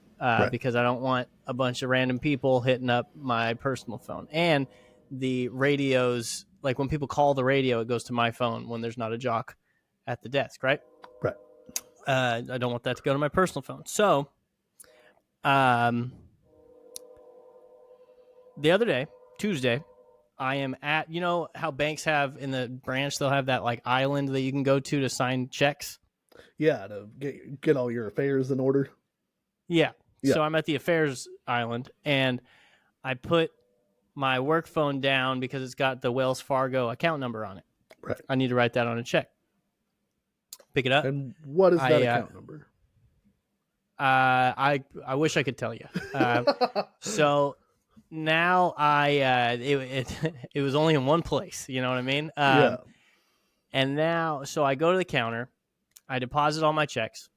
Because I don't want a bunch of random people hitting up my personal phone. And the radios, like when people call the radio, it goes to my phone when there's not a jock at the desk, right? Right. I don't want that to go to my personal phone. So, the other day, Tuesday, I am at, you know how banks have in the branch, they'll have that like island that you can go to sign checks? Yeah, to get all your affairs in order. Yeah. So I'm at the affairs island, and I put my work phone down because it's got the Wells Fargo account number on it. Right. I need to write that on a check. Pick it up. And what is that account number? I wish I could tell you. So now it was only in one place. You know what I mean? And now, so I go to the counter, I deposit all my checks,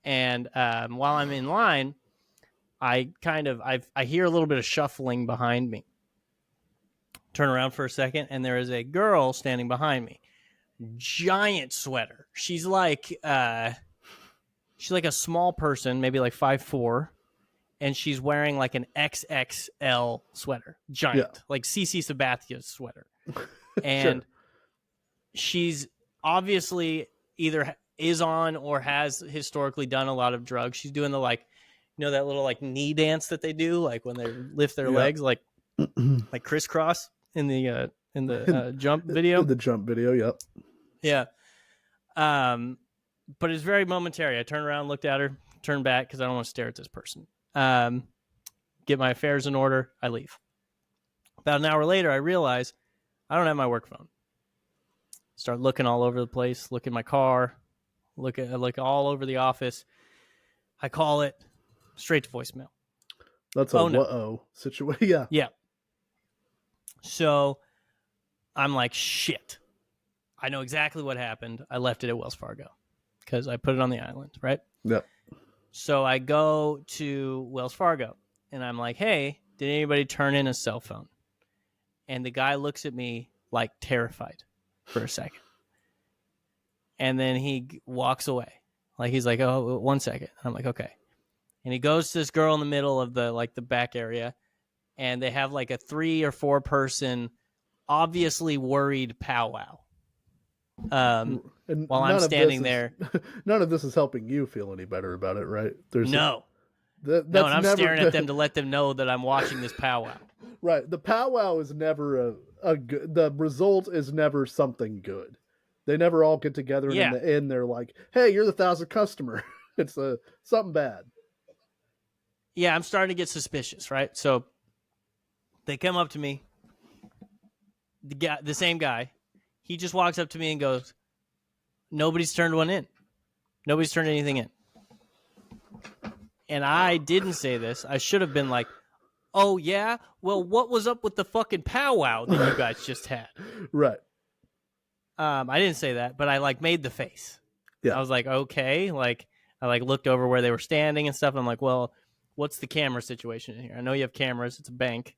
and while I'm in line, I hear a little bit of shuffling behind me. Turn around for a second, and there is a girl standing behind me. Giant sweater. She's like a small person, maybe like 5'4", and she's wearing like an XXL sweater. Giant. Like CC Sabathia's sweater. And she's obviously either is on or has historically done a lot of drugs. She's doing the that little like knee dance that they do, like when they lift their legs, like crisscross in the jump video. The jump video, yep. Yeah. But it's very momentary. I turned around, looked at her, turned back because I don't want to stare at this person. Get my affairs in order. I leave. About an hour later, I realize I don't have my work phone. Start looking all over the place. Look in my car. Look all over the office. I call it. Straight to voicemail. That's a situation. Yeah. Yeah. So I'm like, shit. I know exactly what happened. I left it at Wells Fargo because I put it on the island, right? Yep. So I go to Wells Fargo and I'm like, hey, did anybody turn in a cell phone? And the guy looks at me like terrified for a second. And then he walks away. Like he's like, oh, 1 second. I'm like, okay. And he goes to this girl in the middle of the back area, and they have like a 3 or 4 person, obviously worried powwow. And while I'm standing there, none of this is helping you feel any better about it, right? No, and I'm staring at them to let them know that I'm watching this powwow. Right. The powwow is never a good, the result is never something good. They never all get together and in the end they're like, hey, you're the 1,000th customer. It's something bad. Yeah, I'm starting to get suspicious, right? So they come up to me. The same guy, he just walks up to me and goes, nobody's turned one in. Nobody's turned anything in. And I didn't say this. I should have been like, oh, yeah? Well, what was up with the fucking powwow that you guys just had? Right. I didn't say that, but I like made the face. Yeah. I was like, okay. Like, I like looked over where they were standing and stuff. I'm like, well, what's the camera situation in here? I know you have cameras. It's a bank.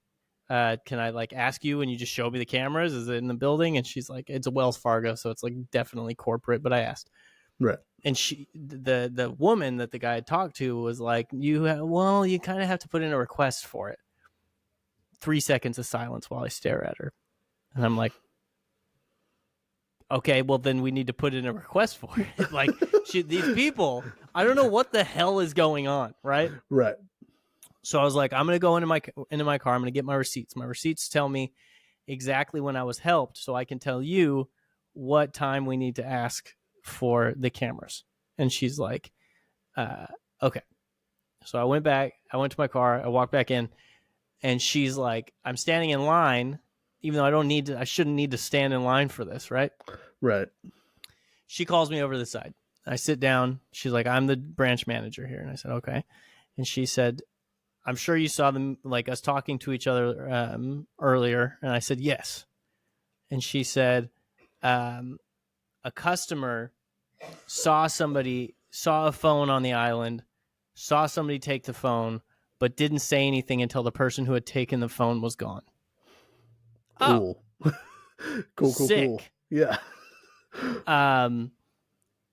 Can I like ask you and you just show me the cameras? Is it in the building? And she's like, it's a Wells Fargo, so it's like definitely corporate. But I asked. Right. And the woman that the guy had talked to was like, you kind of have to put in a request for it. 3 seconds of silence while I stare at her. And I'm like, okay, well then we need to put in a request for it. Like these people, I don't know what the hell is going on. Right. Right. So I was like, I'm going to go into my car. I'm going to get my receipts. My receipts tell me exactly when I was helped. So I can tell you what time we need to ask for the cameras. And she's like, okay. So I went back, I went to my car, I walked back in, and she's like, I'm standing in line, even though I shouldn't need to stand in line for this, right? Right. She calls me over to the side. I sit down. She's like, I'm the branch manager here. And I said, okay. And she said, I'm sure you saw them, like us talking to each other earlier. And I said, yes. And she said, a customer saw a phone on the island, saw somebody take the phone, but didn't say anything until the person who had taken the phone was gone. Cool. Oh, cool. Sick. Cool. Yeah.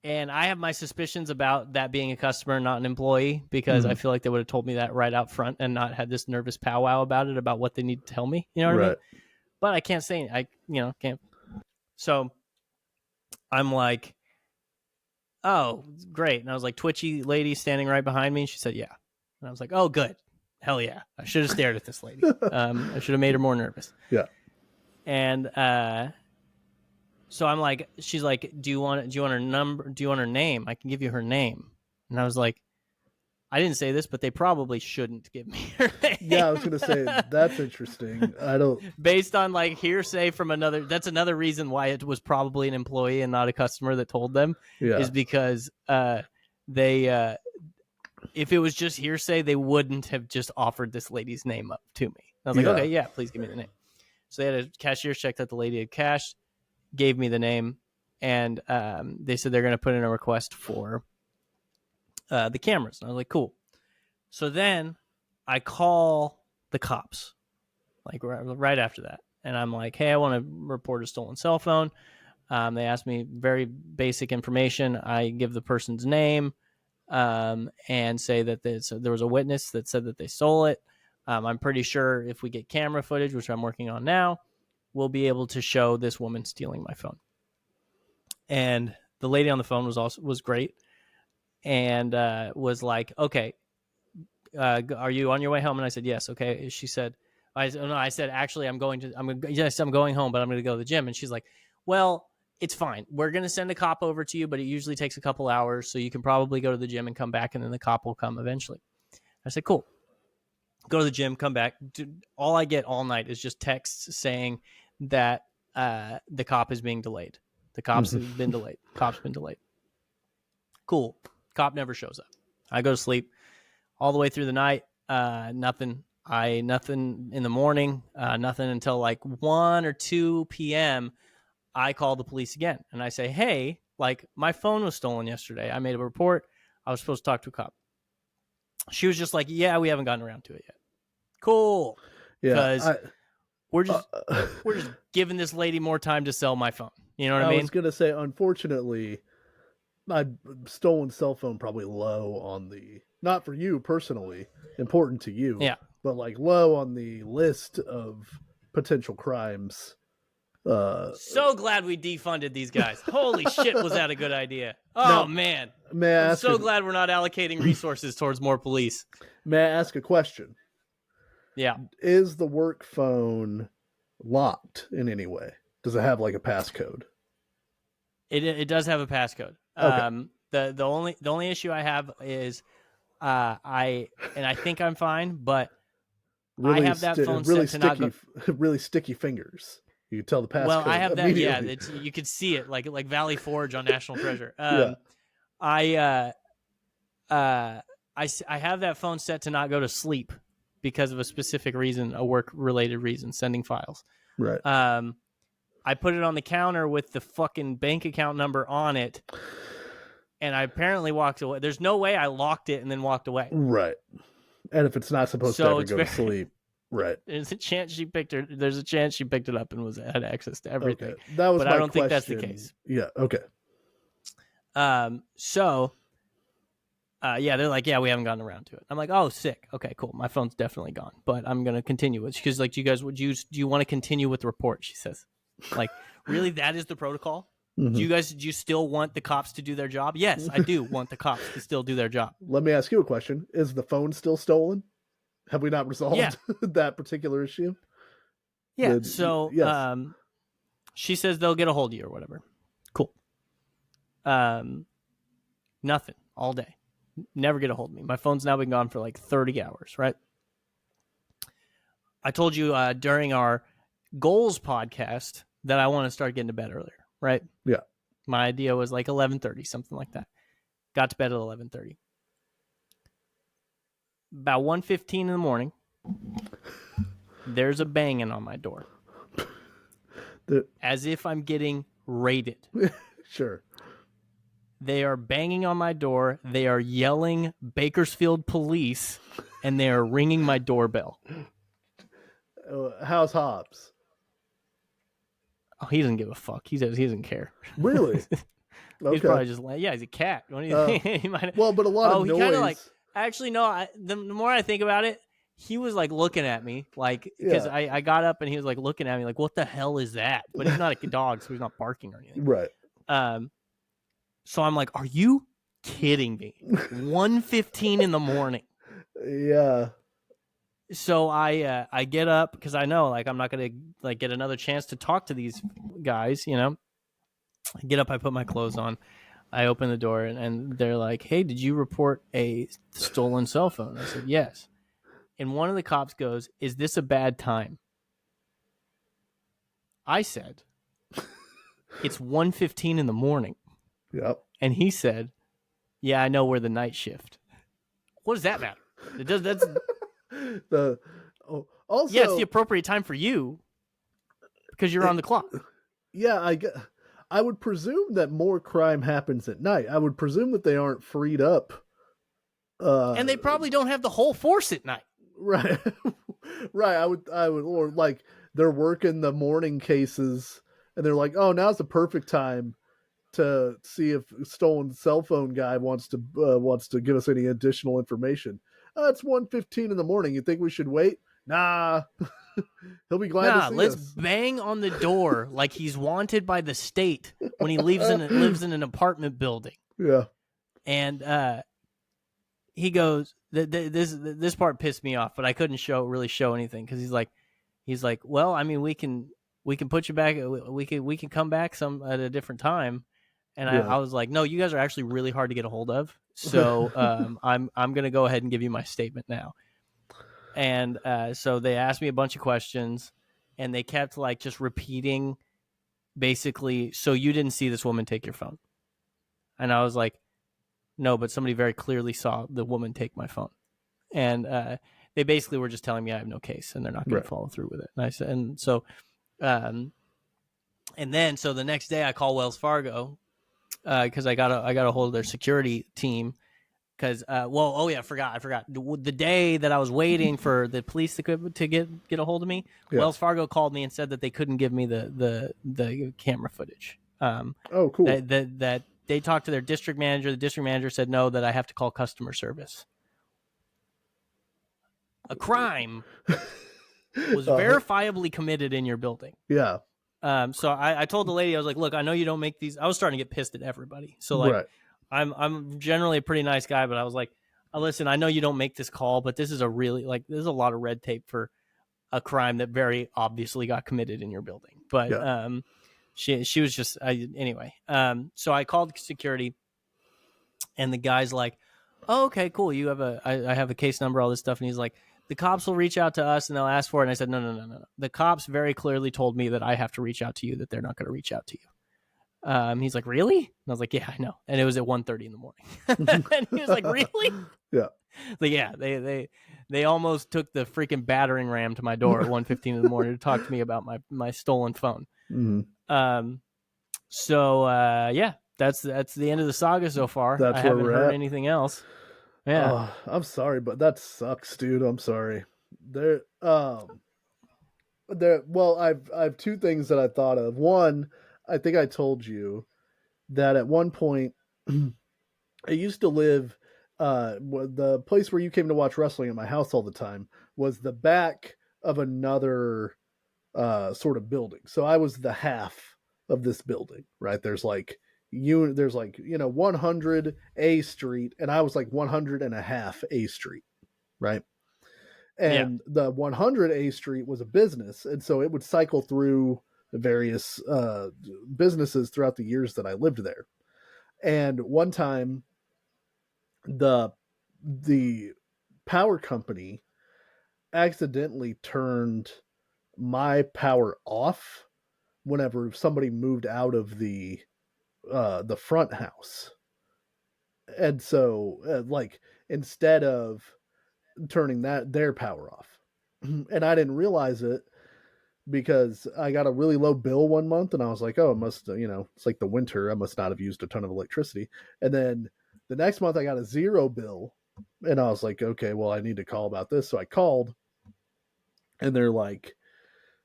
And I have my suspicions about that being a customer, not an employee, because I feel like they would have told me that right out front and not had this nervous powwow about it, about what they need to tell me. You know what I mean? But I can't say, can't. So I'm like, oh, great. And I was like, twitchy lady standing right behind me. And she said, yeah. And I was like, oh, good. Hell yeah. I should have stared at this lady. I should have made her more nervous. Yeah. And so I'm like, she's like, do you want her number? Do you want her name? I can give you her name. And I was like, I didn't say this, but they probably shouldn't give me her name. Yeah, I was going to say, that's interesting. I don't... Based on like hearsay from that's another reason why it was probably an employee and not a customer that told them, is because they, if it was just hearsay, they wouldn't have just offered this lady's name up to me. I was like, okay, yeah, please give me the name. So they had a cashier's check that the lady had cashed, gave me the name, and they said they're going to put in a request for the cameras. And I was like, cool. So then I call the cops, like right after that. And I'm like, hey, I want to report a stolen cell phone. They asked me very basic information. I give the person's name and say that there was a witness that said that they stole it. I'm pretty sure if we get camera footage, which I'm working on now, we'll be able to show this woman stealing my phone. And the lady on the phone was great. And was like, okay, are you on your way home? And I said, yes. Okay. She said, I said, actually, I'm going home, but I'm going to go to the gym. And she's like, well, it's fine. We're going to send a cop over to you, but it usually takes a couple hours. So you can probably go to the gym and come back, and then the cop will come eventually. I said, cool. Go to the gym, come back. Dude, all I get all night is just texts saying that the cop is being delayed. The cops have been delayed. Cop's been delayed. Cool. Cop never shows up. I go to sleep all the way through the night. Nothing. Nothing in the morning. Nothing until like 1 or 2 p.m. I call the police again and I say, hey, like my phone was stolen yesterday. I made a report. I was supposed to talk to a cop. She was just like, yeah, we haven't gotten around to it yet. Cool. Yeah. Because we're just giving this lady more time to sell my phone. You know what I mean? I was going to say, unfortunately, my stolen cell phone probably low on the, not for you personally, important to you. Yeah. but like low on the list of potential crimes. So glad we defunded these guys. Holy shit, was that a good idea? Oh, now, man. I'm so glad we're not allocating resources towards more police. May I ask a question? Yeah. Is the work phone locked in any way? Does it have like a passcode? It does have a passcode. Okay. The only issue I have is I think I'm fine, but really I have that phone really set to sticky, not go... really sticky fingers. You tell the passcode. Well, I have that. Yeah, you could see it like Valley Forge on National Treasure. Yeah. I have that phone set to not go to sleep because of a specific reason, a work related reason, sending files. Right. I put it on the counter with the fucking bank account number on it, and I apparently walked away. There's no way I locked it and then walked away. Right. And if it's not supposed to ever go to sleep. Right. There's a chance she picked it up and had access to everything. Okay. That was but my I don't question. think that's the case. Yeah. Okay. They're like, yeah, we haven't gotten around to it. I'm like, oh, sick. Okay, cool. My phone's definitely gone, but I'm gonna continue it. Because like, do you want to continue with the report? She says, like, really, that is the protocol. Mm-hmm. Do you still want the cops to do their job? Yes, I do want the cops to still do their job. Let me ask you a question. Is the phone still stolen? Have we not resolved that particular issue? Yeah. Yes. She says they'll get a hold of you or whatever. Cool. Nothing all day. Never get a hold of me. My phone's now been gone for like 30 hours, right? I told you during our goals podcast that I want to start getting to bed earlier, right? Yeah. My idea was like 11:30, something like that. Got to bed at 11:30. About 1:15 in the morning, there's a banging on my door. As if I'm getting raided. Sure. They are banging on my door. They are yelling Bakersfield police, and they are ringing my doorbell. How's Hobbs? Oh, he doesn't give a fuck. He doesn't care. Really? He's probably just like, yeah, he's a cat. What do you think? Well, but a lot of noise. He kind of like, actually, no, the more I think about it, he was like looking at me, like, because I got up and he was like looking at me like, what the hell is that? But he's not a dog, so he's not barking or anything. Right. So I'm like, are you kidding me? 1:15 in the morning. Yeah. So I get up because I know like I'm not gonna like get another chance to talk to these guys, you know. I get up, I put my clothes on, I open the door, and they're like, "Hey, did you report a stolen cell phone?" I said, "Yes." And one of the cops goes, "Is this a bad time?" I said, "It's 1:15 in the morning." Yep. And he said, "Yeah, I know we're the night shift." What does that matter? It does. That's also, yeah, it's the appropriate time for you because you're on the clock. Yeah, I would presume that more crime happens at night. I would presume that they aren't freed up. And they probably don't have the whole force at night. Right. Right. I would, or like they're working the morning cases and they're like, oh, now's the perfect time to see if stolen cell phone guy wants to give us any additional information. It's 1:15 in the morning. You think we should wait? Nah. He'll be glad to see let's us. Bang on the door like he's wanted by the state when he lives in an apartment building. Yeah. And he goes, this part pissed me off, but I couldn't really show anything because he's like, well, I mean, we can put you back. We can come back at a different time. And I was like, no, you guys are actually really hard to get a hold of. So I'm going to go ahead and give you my statement now. And so they asked me a bunch of questions, and they kept like just repeating, basically, so you didn't see this woman take your phone? And I was like, no, but somebody very clearly saw the woman take my phone. And they basically were just telling me I have no case, and they're not going to follow through with it. And I said, and so the next day I call Wells Fargo because I got a hold of their security team. Because, I forgot. The day that I was waiting for the police to get a hold of me, Wells Fargo called me and said that they couldn't give me the camera footage. Oh, cool. That they talked to their district manager. The district manager said no, that I have to call customer service. a crime was verifiably committed in your building. Yeah. So I told the lady, I was like, look, I know you don't make these. I was starting to get pissed at everybody. So like, right. I'm generally a pretty nice guy, but I was like, listen, I know you don't make this call, but this is there's a lot of red tape for a crime that very obviously got committed in your building. But she was just anyway. So I called security, and the guy's like, oh, okay, cool. You have I have a case number, all this stuff, and he's like, the cops will reach out to us and they'll ask for it. And I said, no. The cops very clearly told me that I have to reach out to you, that they're not going to reach out to you. He's like, really? And I was like, yeah, I know. And it was at 1:30 in the morning. And he was like, really? Yeah. Like, yeah, they almost took the freaking battering ram to my door at 1:15 in the morning to talk to me about my stolen phone. Mm-hmm. So yeah, that's the end of the saga so far. I haven't heard anything else. Yeah. I'm sorry, but that sucks, dude. I'm sorry. Well, I've two things that I thought of. One, I think I told you that at one point I used to live the place where you came to watch wrestling at my house all the time was the back of another sort of building. So I was the half of this building, right? There's like 100 A Street, and I was like 100 and a half A Street, right? And the 100 A Street was a business, and so it would cycle through the various businesses throughout the years that I lived there. And one time, the power company accidentally turned my power off whenever somebody moved out of the front house. And so like instead of turning their power off, and I didn't realize it because I got a really low bill one month and I was like, oh, it must, it's like the winter, I must not have used a ton of electricity. And then the next month I got a zero bill and I was like, okay, well, I need to call about this. So I called and they're like,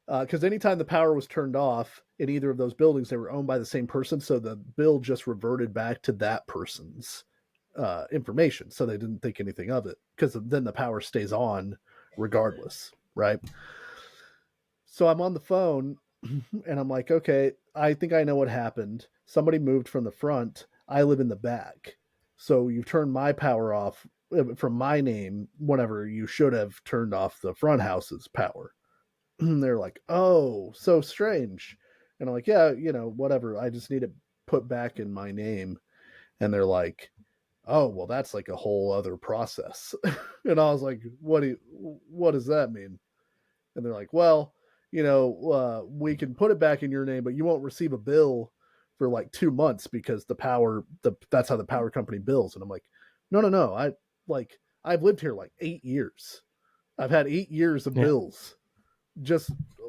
because anytime the power was turned off in either of those buildings, they were owned by the same person. So the bill just reverted back to that person's information. So they didn't think anything of it because then the power stays on regardless. Right. So I'm on the phone and I'm like, okay, I think I know what happened. Somebody moved from the front. I live in the back. So you've turned my power off from my name whenever you should have turned off the front house's power. They're like, oh, so strange. And I'm like, yeah, whatever. I just need it put back in my name. And they're like, oh, well, that's like a whole other process. And I was like, what does that mean? And they're like, well, we can put it back in your name, but you won't receive a bill for like 2 months because that's how the power company bills. And I'm like, no. I've lived here like 8 years. I've had 8 years of bills.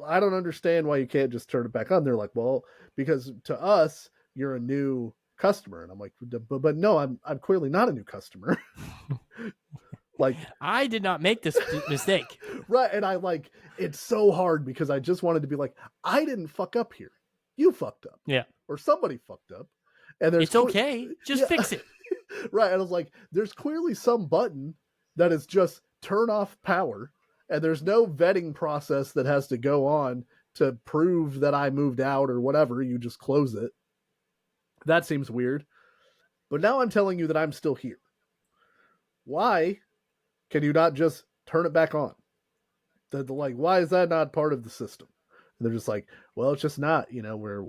I don't understand why you can't just turn it back on. They're like, well, because to us, you're a new customer. And I'm like, but no, I'm clearly not a new customer. Like, I did not make this mistake. Right. And it's so hard because I just wanted to be like, I didn't fuck up here. You fucked up. Yeah. Or somebody fucked up. And it's okay. Just fix it. Right. And I was like, there's clearly some button that is just turn off power. And there's no vetting process that has to go on to prove that I moved out or whatever. You just close it. That seems weird. But now I'm telling you that I'm still here. Why can you not just turn it back on? Why is that not part of the system? And they're just like, well, it's just not. We're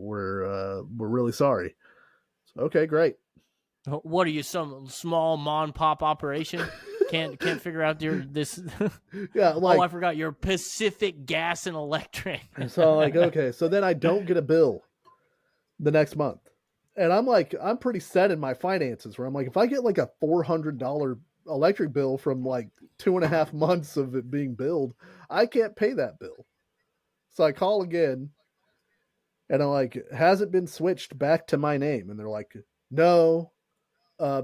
really sorry. So, okay, great. What are you, some small mom pop operation? Can't figure out this. Yeah, I forgot, your Pacific Gas and Electric. So okay, so then I don't get a bill the next month, and I'm pretty set in my finances where I'm like, if I get like a $400 electric bill from like 2.5 months of it being billed, I can't pay that bill. So I call again, and I'm like, has it been switched back to my name? And they're like, no.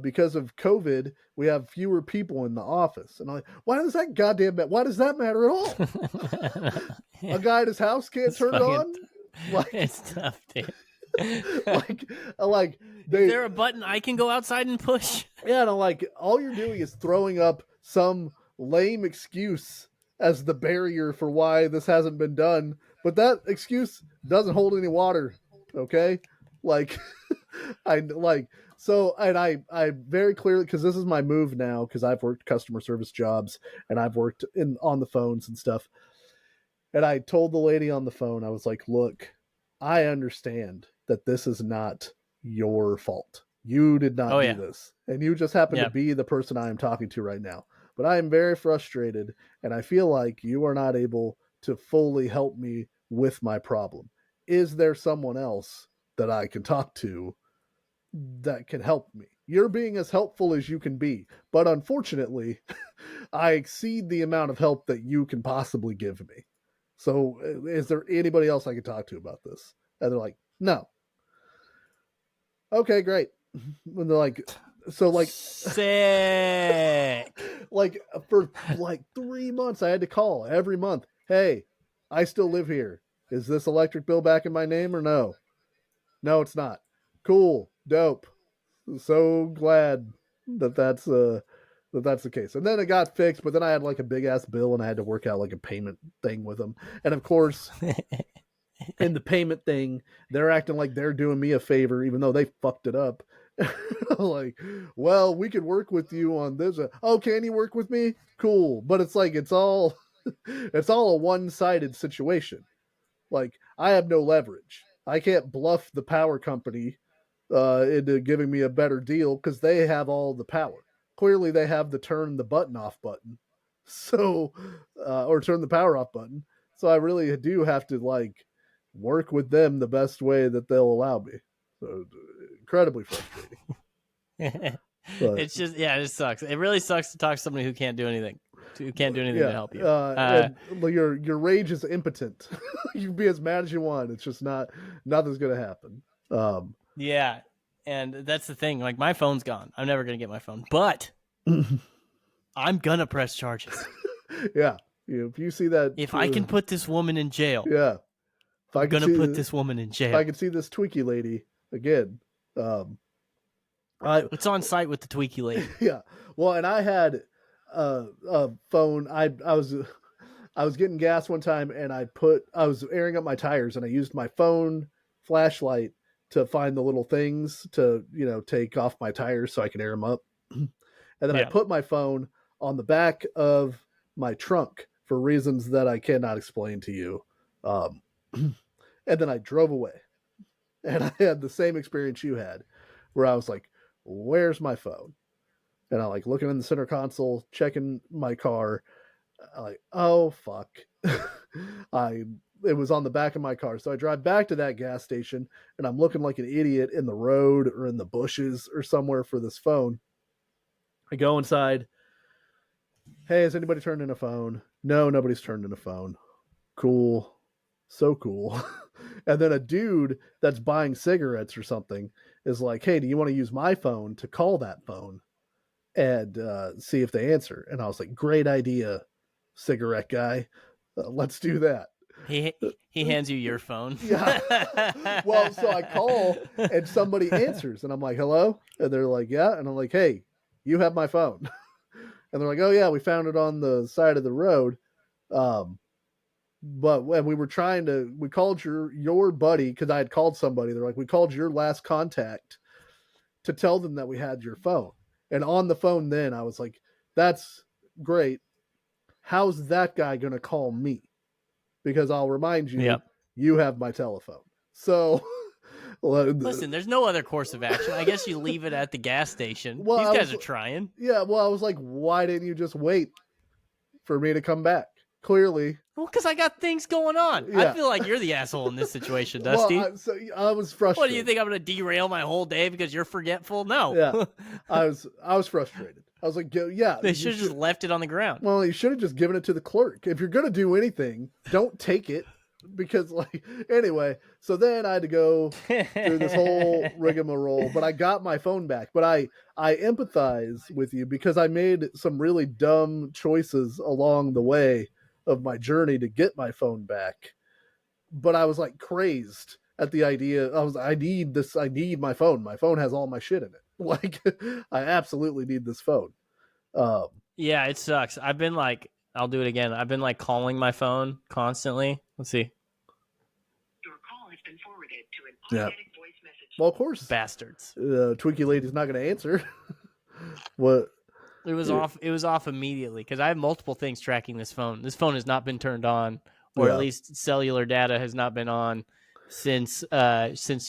Because of COVID, we have fewer people in the office. And I'm like, why does that matter at all? A guy at his house can't turn it on? It's tough, dude. Is there a button I can go outside and push? Yeah, and I'm like, all you're doing is throwing up some lame excuse as the barrier for why this hasn't been done. But that excuse doesn't hold any water. Okay. Like, I very clearly, because this is my move now, because I've worked customer service jobs and I've worked on the phones and stuff. And I told the lady on the phone, I was like, look, I understand that this is not your fault. You did not do this. And you just happen to be the person I am talking to right now. But I am very frustrated, and I feel like you are not able to fully help me with my problem. Is there someone else that I can talk to that can help me? You're being as helpful as you can be, but unfortunately, I exceed the amount of help that you can possibly give me. So is there anybody else I can talk to about this? And they're like, no. Okay, great. And they're like, so like sick. Like for like 3 months, I had to call every month. Hey, I still live here. Is this electric bill back in my name or no? No, it's not. Cool. Dope. So glad that that's the case. And then it got fixed, but then I had like a big ass bill and I had to work out like a payment thing with them. And of course, in the payment thing, they're acting like they're doing me a favor, even though they fucked it up. Like, well, we could work with you on this. Oh, can you work with me? Cool. But it's like, it's all a one-sided situation. Like, I have no leverage. I can't bluff the power company into giving me a better deal because they have all the power. Clearly, they have the turn the button off button. So, or turn the power off button. So I really do have to like work with them the best way that they'll allow me. So incredibly frustrating. But, it's just, it just sucks. It really sucks to talk to somebody who can't do anything. Who can't do anything to help you. And your rage is impotent. You can be as mad as you want. It's just nothing's gonna happen. Yeah, and that's the thing. Like, my phone's gone. I'm never gonna get my phone, but I'm gonna press charges. Yeah, if you see that, if I can put this woman in jail, yeah, if I'm gonna put this woman in jail. If I can see this Tweaky lady again, it's on site with the Tweaky lady. Yeah, well, and I had a phone. I was getting gas one time, and I was airing up my tires, and I used my phone flashlight to find the little things to take off my tires so I can air them up. And then I put my phone on the back of my trunk for reasons that I cannot explain to you. And then I drove away, and I had the same experience you had, where I was like, where's my phone? And I like looking in the center console, checking my car. I'm like, oh fuck. It was on the back of my car. So I drive back to that gas station, and I'm looking like an idiot in the road or in the bushes or somewhere for this phone. I go inside. Hey, has anybody turned in a phone? No, nobody's turned in a phone. Cool. So cool. And then a dude that's buying cigarettes or something is like, hey, do you want to use my phone to call that phone and see if they answer? And I was like, great idea, cigarette guy. Let's do that. He hands you your phone. Yeah. Well, so I call and somebody answers, and I'm like, hello? And they're like, yeah. And I'm like, hey, you have my phone. And they're like, oh yeah, we found it on the side of the road. But when we called your buddy, because I had called somebody. They're like, we called your last contact to tell them that we had your phone. And on the phone then, I was like, that's great. How's that guy going to call me? Because I'll remind you, you have my telephone. So listen, there's no other course of action. I guess you leave it at the gas station. Well, these guys are trying. Yeah, well, I was like, why didn't you just wait for me to come back? Clearly. Well, because I got things going on. Yeah. I feel like you're the asshole in this situation, Dusty. Well, I was frustrated. What, do you think I'm going to derail my whole day because you're forgetful? No. Yeah, I was frustrated. I was like, yeah. They should have just left it on the ground. Well, you should have just given it to the clerk. If you're going to do anything, don't take it. Because anyway, so then I had to go through this whole rigmarole, but I got my phone back. But I empathize with you because I made some really dumb choices along the way of my journey to get my phone back. But I was like crazed at the idea. I need my phone. My phone has all my shit in it. Like, I absolutely need this phone. Yeah, it sucks. I've been like, I'll do it again. I've been like calling my phone constantly. Let's see. Your call has been forwarded to an automatic voice message. Well, of course, bastards. Twinkie Lady's not going to answer. What? It was off. It was off immediately because I have multiple things tracking this phone. This phone has not been turned on, or at least cellular data has not been on since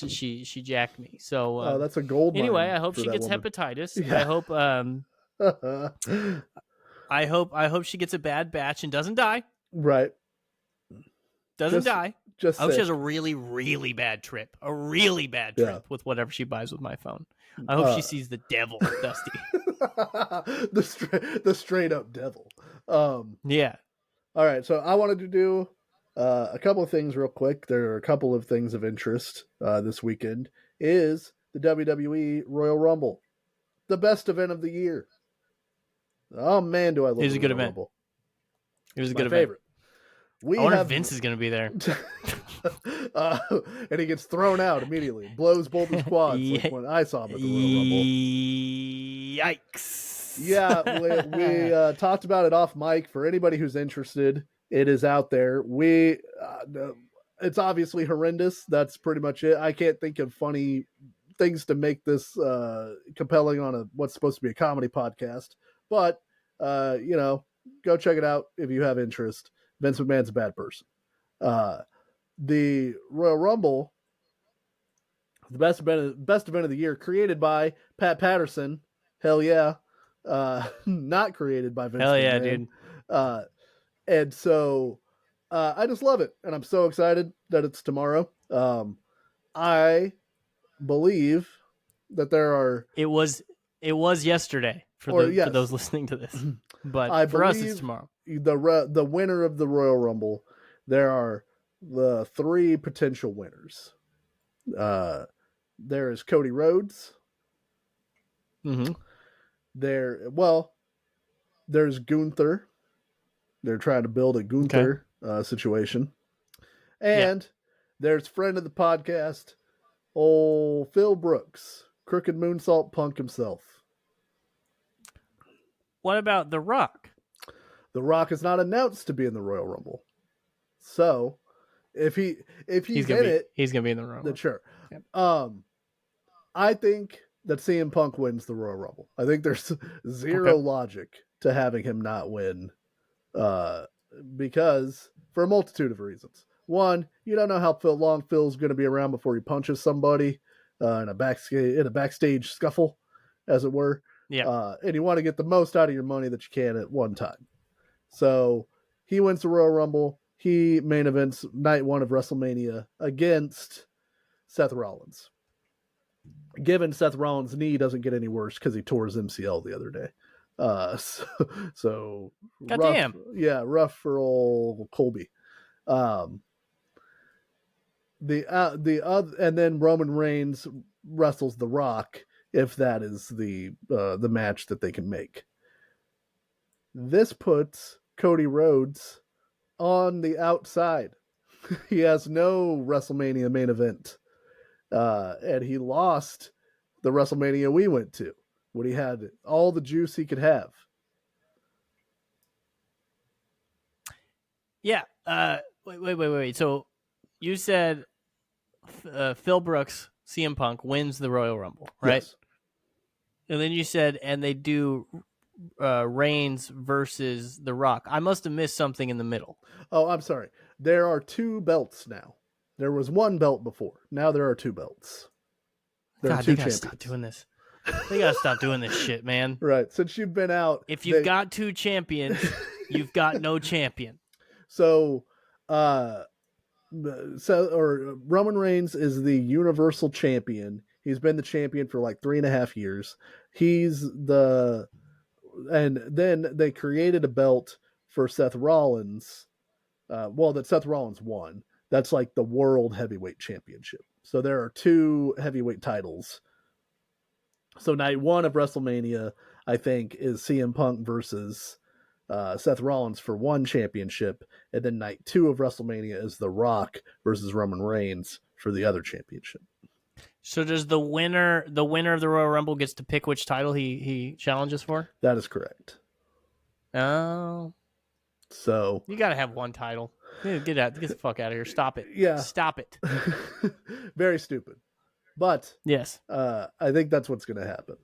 she jacked me. So that's a gold mine. Anyway, I hope she gets hepatitis. Yeah. I hope she gets a bad batch and doesn't die. Right. Doesn't die. I hope she has a really, really bad trip. A really bad trip with whatever she buys with my phone. I hope she sees the devil, Dusty. the straight up devil. Yeah. All right. So I wanted to do a couple of things real quick. There are a couple of things of interest this weekend. Is the WWE Royal Rumble, the best event of the year? Oh man, do I love it was the a good Royal event. Rumble. It was a good favorite. I wonder if Vince is going to be there. And he gets thrown out immediately. Blows both his quads like when I saw him at the Royal Rumble. Yikes. Yeah, we talked about it off mic. For anybody who's interested, it is out there. It's obviously horrendous. That's pretty much it. I can't think of funny things to make this compelling on what's supposed to be a comedy podcast. But, go check it out if you have interest. Vince McMahon's a bad person. The Royal Rumble, the best event of the year, created by Pat Patterson. Hell yeah. Not created by Vince Hell yeah, McMahon. dude. And so I just love it. And I'm so excited that it's tomorrow. I believe that there are... It was yesterday for those listening to this. But for us, it's tomorrow. The winner of the Royal Rumble, there are the 3 potential winners. There is Cody Rhodes. Mm-hmm. There's Gunther. They're trying to build a Gunther situation. And there's friend of the podcast, old Phil Brooks, Crooked Moonsault Punk himself. What about The Rock? The Rock is not announced to be in the Royal Rumble. So if he's in it, he's gonna be in the Royal Rumble. Sure. Yep. I think that CM Punk wins the Royal Rumble. I think there's zero logic to having him not win, because for a multitude of reasons. One, you don't know how long Phil's going to be around before he punches somebody in a backstage scuffle, as it were. Yeah. And you want to get the most out of your money that you can at one time. So he wins the Royal Rumble. He main events night 1 of WrestleMania against Seth Rollins. Given Seth Rollins' knee doesn't get any worse because he tore his MCL the other day. So goddamn. Rough for old Colby. The other, and then Roman Reigns wrestles The Rock, if that is the match that they can make. This puts Cody Rhodes on the outside. He has no WrestleMania main event. And he lost the WrestleMania we went to, when he had all the juice he could have. Yeah. Wait. So you said Phil Brooks, CM Punk, wins the Royal Rumble, right? Yes. And then you said, and they do Reigns versus The Rock. I must have missed something in the middle. Oh, I'm sorry. There are 2 belts now. There was 1 belt before. Now there are 2 belts. There are 2 champions. Stop doing this. They gotta stop doing this shit, man. Right. Since you've been out, if you've got 2 champions, you've got no champion. So, Roman Reigns is the Universal Champion. He's been the champion for like 3.5 years. And then they created a belt for Seth Rollins. That Seth Rollins won. That's like the World Heavyweight Championship. So there are 2 heavyweight titles. So night 1 of WrestleMania, I think, is CM Punk versus Seth Rollins for 1 championship. And then night 2 of WrestleMania is The Rock versus Roman Reigns for the other championship. So does the winner of the Royal Rumble gets to pick which title he challenges for? That is correct. Oh. So you got to have one title. Get the fuck out of here. Stop it. Yeah. Stop it. Very stupid. But yes, I think that's what's going to happen.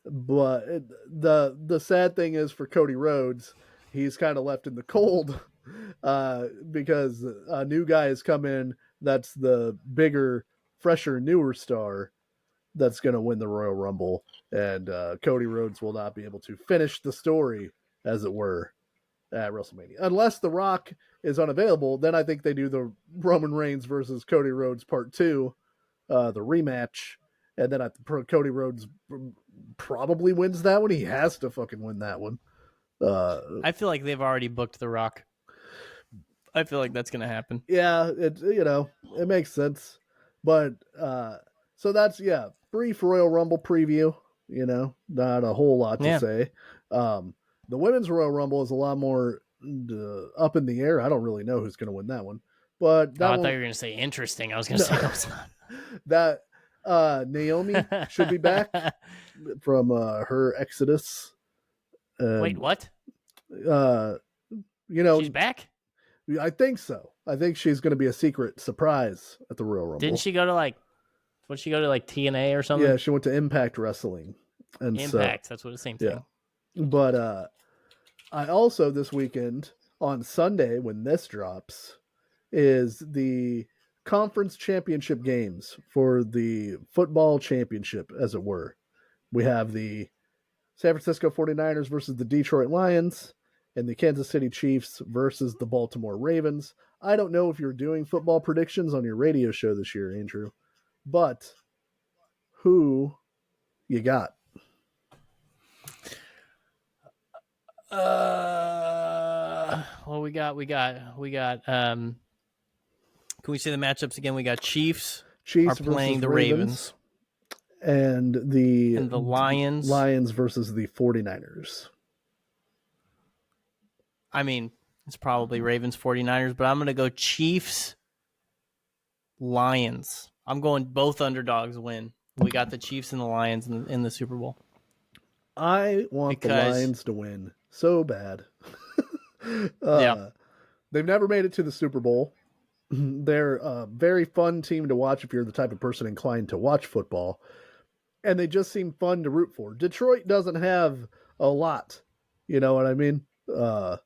But the sad thing is for Cody Rhodes, he's kind of left in the cold because a new guy has come in that's the bigger, fresher, newer star that's going to win the Royal Rumble, and Cody Rhodes will not be able to finish the story, as it were, at WrestleMania. Unless The Rock is unavailable, then I think they do the Roman Reigns versus Cody Rhodes Part 2, the rematch, and then Cody Rhodes probably wins that one. He has to fucking win that one. I feel like they've already booked The Rock. I feel like that's going to happen. Yeah, it makes sense. But so that's brief Royal Rumble preview. Not a whole lot to say. The women's Royal Rumble is a lot more up in the air. I don't really know who's going to win that one. But I thought you were going to say interesting. I was going to say no, it's not. That Naomi should be back from her exodus. Wait, what? She's back? I think so. I think she's going to be a secret surprise at the Royal Rumble. Didn't she go to TNA or something? Yeah, she went to Impact Wrestling. And Impact, that's what the same thing. Yeah. But I also this weekend on Sunday when this drops is the conference championship games for the football championship, as it were. We have the San Francisco 49ers versus the Detroit Lions and the Kansas City Chiefs versus the Baltimore Ravens. I don't know if you're doing football predictions on your radio show this year, Andrew, but who you got? Well, we got can we say the matchups again? We got Chiefs are playing the Ravens. And the Lions versus the 49ers. I mean, it's probably Ravens 49ers, but I'm going to go Chiefs Lions. I'm going both underdogs win. We got the Chiefs and the Lions in the Super Bowl. I want the Lions to win so bad. They've never made it to the Super Bowl. They're a very fun team to watch if you're the type of person inclined to watch football. And they just seem fun to root for. Detroit doesn't have a lot. You know what I mean? We've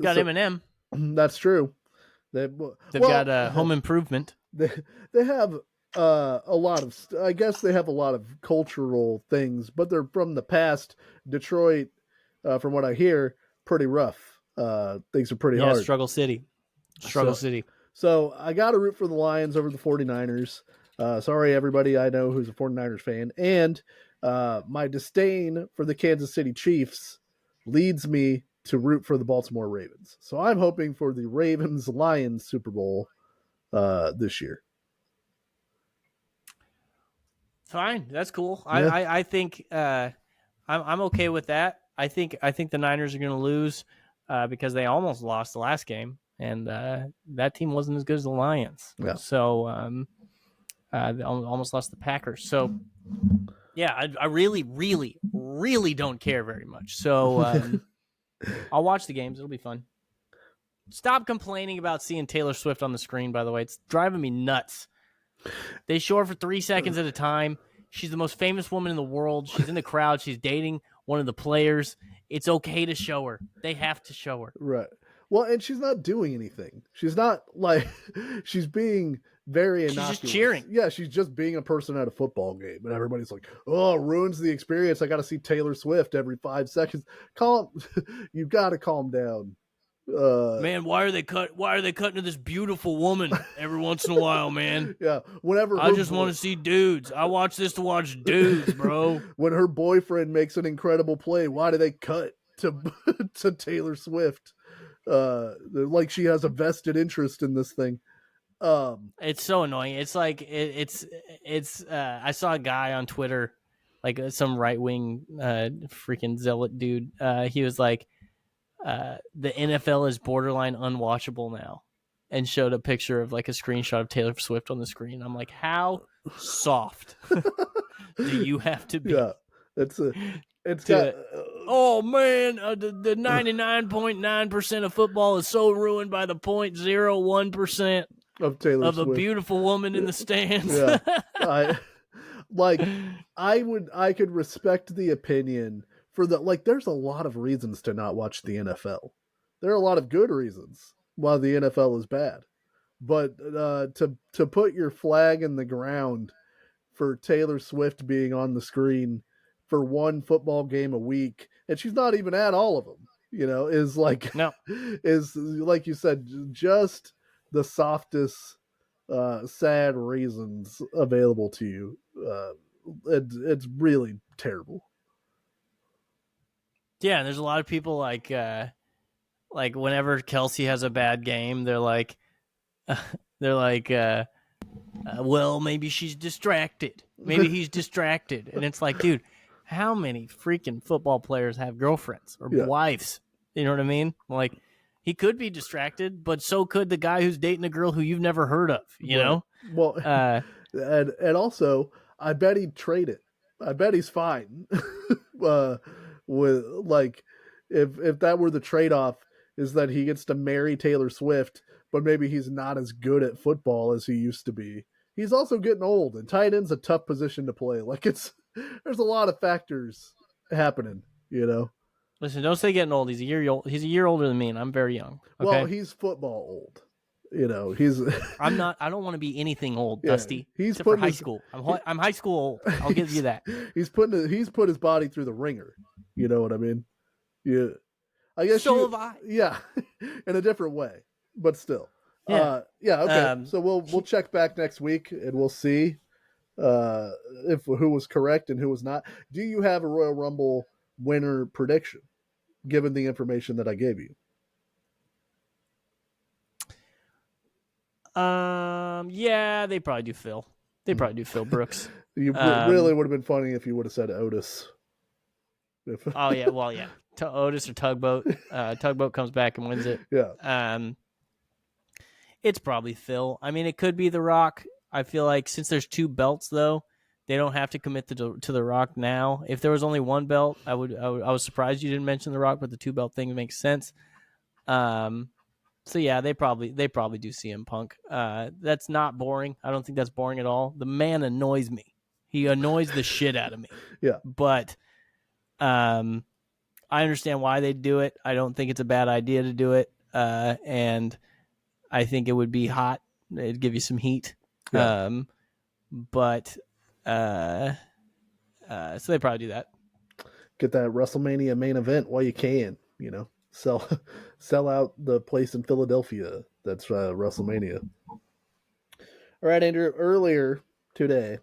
got Eminem. That's true. They've got Home Improvement. They have a lot of. I guess they have a lot of cultural things, but they're from the past. Detroit, from what I hear, pretty rough. Things are pretty hard. Struggle City. City. So I got to root for the Lions over the 49ers. Sorry, everybody I know who's a 49ers fan. And my disdain for the Kansas City Chiefs leads me to root for the Baltimore Ravens. So I'm hoping for the Ravens-Lions Super Bowl this year. Fine. That's cool. Yeah. I think I'm okay with that. I think the Niners are going to lose because they almost lost the last game. And that team wasn't as good as the Lions. Yeah. So they almost lost the Packers. So, yeah, I really, really, really don't care very much. So I'll watch the games. It'll be fun. Stop complaining about seeing Taylor Swift on the screen, by the way. It's driving me nuts. They show her for 3 seconds at a time. She's the most famous woman in the world. She's in the crowd. She's dating one of the players. It's okay to show her. They have to show her. Right. Well, and she's not doing anything. She's not like she's being very innocuous. She's just cheering. Yeah, she's just being a person at a football game, and everybody's like, "Oh, ruins the experience. I got to see Taylor Swift every 5 seconds." You got to calm down. Man, why are they cutting to this beautiful woman every once in a while, man? Yeah, whenever I just want to see dudes. I watch this to watch dudes, bro. When her boyfriend makes an incredible play, why do they cut to Taylor Swift? Like she has a vested interest in this thing. It's so annoying. It's like it's I saw a guy on Twitter, like some right wing freaking zealot dude. He was like, the NFL is borderline unwatchable now, and showed a picture of like a screenshot of Taylor Swift on the screen. I'm like, how soft do you have to be? Yeah, it's got oh man, the 99.9% of football is so ruined by the 0.01% of Taylor of Swift. A beautiful woman in the stands. Yeah. I could respect the opinion for there's a lot of reasons to not watch the NFL. There are a lot of good reasons why the NFL is bad. But to put your flag in the ground for Taylor Swift being on the screen for one football game a week, and she's not even at all of them, is like you said, just the softest, sad reasons available to you. It's really terrible. Yeah, there's a lot of people like whenever Kelsey has a bad game, they're like, well, maybe she's distracted. Maybe he's distracted. And it's like, dude, how many freaking football players have girlfriends or wives? You know what I mean? Like, he could be distracted, but so could the guy who's dating a girl who you've never heard of, you know? Well, and also, I bet he'd trade it. I bet he's fine. With if that were the trade-off, is that he gets to marry Taylor Swift, but maybe he's not as good at football as he used to be. He's also getting old, and tight end's a tough position to play. There's a lot of factors happening, Listen, don't say getting old. He's a year older than me, and I'm very young. Okay? Well, he's football old. He's. I'm not. I don't want to be anything old, Dusty. He's except for high school. I'm high school old. I'll give you that. He's put his body through the ringer. You know what I mean? Yeah. I guess so have I. Yeah, in a different way, but still. Yeah. Okay. So we'll check back next week and we'll see if who was correct and who was not. Do you have a Royal Rumble winner prediction, given the information that I gave you? Yeah, they probably do Phil. They probably do Phil Brooks. You really would have been funny if you would have said Otis. Oh yeah, well yeah, Otis or Tugboat. Tugboat comes back and wins it. Yeah. It's probably Phil. I mean, it could be The Rock. I feel like since there's 2 belts though, they don't have to commit to The Rock now. If there was only 1 belt, I was surprised you didn't mention The Rock, but the 2 belt thing makes sense. So yeah, they probably do CM Punk. That's not boring. I don't think that's boring at all. The man annoys me. He annoys the shit out of me. Yeah. But I understand why they do it. I don't think it's a bad idea to do it. And I think it would be hot. It'd give you some heat. Yeah. So they probably do that. Get that WrestleMania main event while you can, sell out the place in Philadelphia. That's WrestleMania. All right, Andrew, earlier today,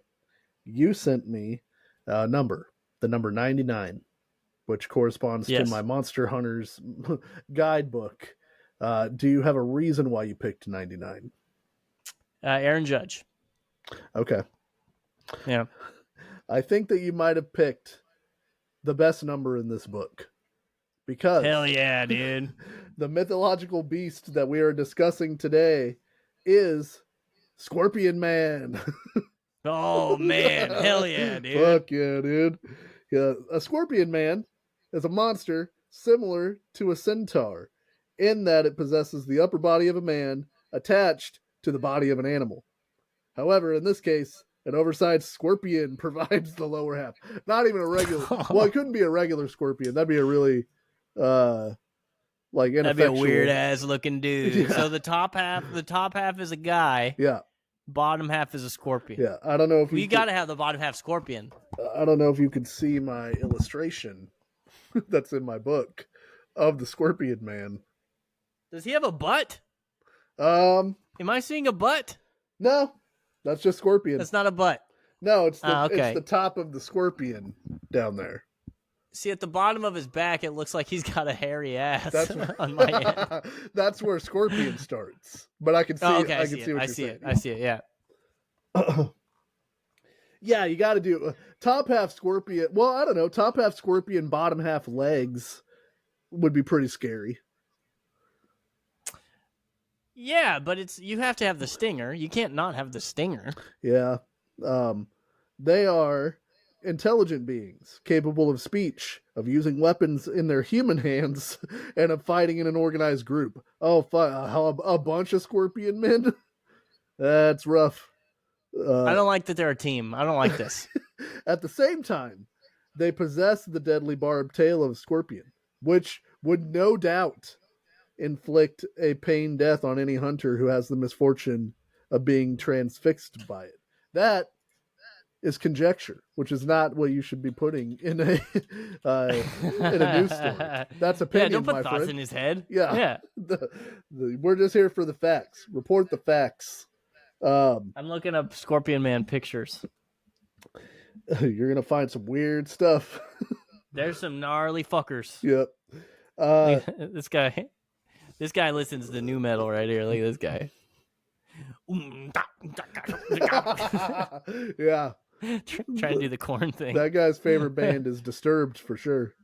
you sent me a number, the number 99, which corresponds to my Monster Hunters guidebook. Do you have a reason why you picked 99? Aaron Judge. Okay. Yeah. I think that you might have picked the best number in this book. Because hell yeah, dude. The mythological beast that we are discussing today is Scorpion Man. Oh man, hell yeah, dude. Fuck yeah, dude. Yeah, a Scorpion Man is a monster similar to a centaur in that it possesses the upper body of a man attached to the body of an animal. However, in this case, an oversized scorpion provides the lower half. Not even a regular. Well, it couldn't be a regular scorpion. That'd be a really that'd be a weird ass looking dude. Yeah. So the top half is a guy. Yeah. Bottom half is a scorpion. Yeah. I don't know if you got to have the bottom half scorpion. I don't know if you could see my illustration that's in my book of the Scorpion Man. Does he have a butt? Am I seeing a butt? No. That's just Scorpion. That's not a butt. No, it's the top of the scorpion down there. See, at the bottom of his back, it looks like he's got a hairy ass on my end. That's where Scorpion starts. But I can see it. I can see what you're saying. I see it, yeah. Yeah, you got to do top half Scorpion. Well, I don't know. Top half Scorpion, bottom half legs would be pretty scary. Yeah, but you have to have the stinger. You can't not have the stinger. Yeah. They are intelligent beings capable of speech, of using weapons in their human hands, and of fighting in an organized group. Oh, a bunch of scorpion men? That's rough. I don't like that they're a team. I don't like this. At the same time, they possess the deadly barbed tail of a scorpion, which would no doubt inflict a pain death on any hunter who has the misfortune of being transfixed by it. That is conjecture, which is not what you should be putting in a news story. That's opinion, don't put my thoughts friend. in his head. Yeah. We're just here for the facts. Report the facts. I'm looking up Scorpion Man pictures. You're gonna find some weird stuff. There's some gnarly fuckers. Yep. This guy listens to new metal right here. Look at this guy. Yeah. Trying to do the corn thing. That guy's favorite band is Disturbed for sure.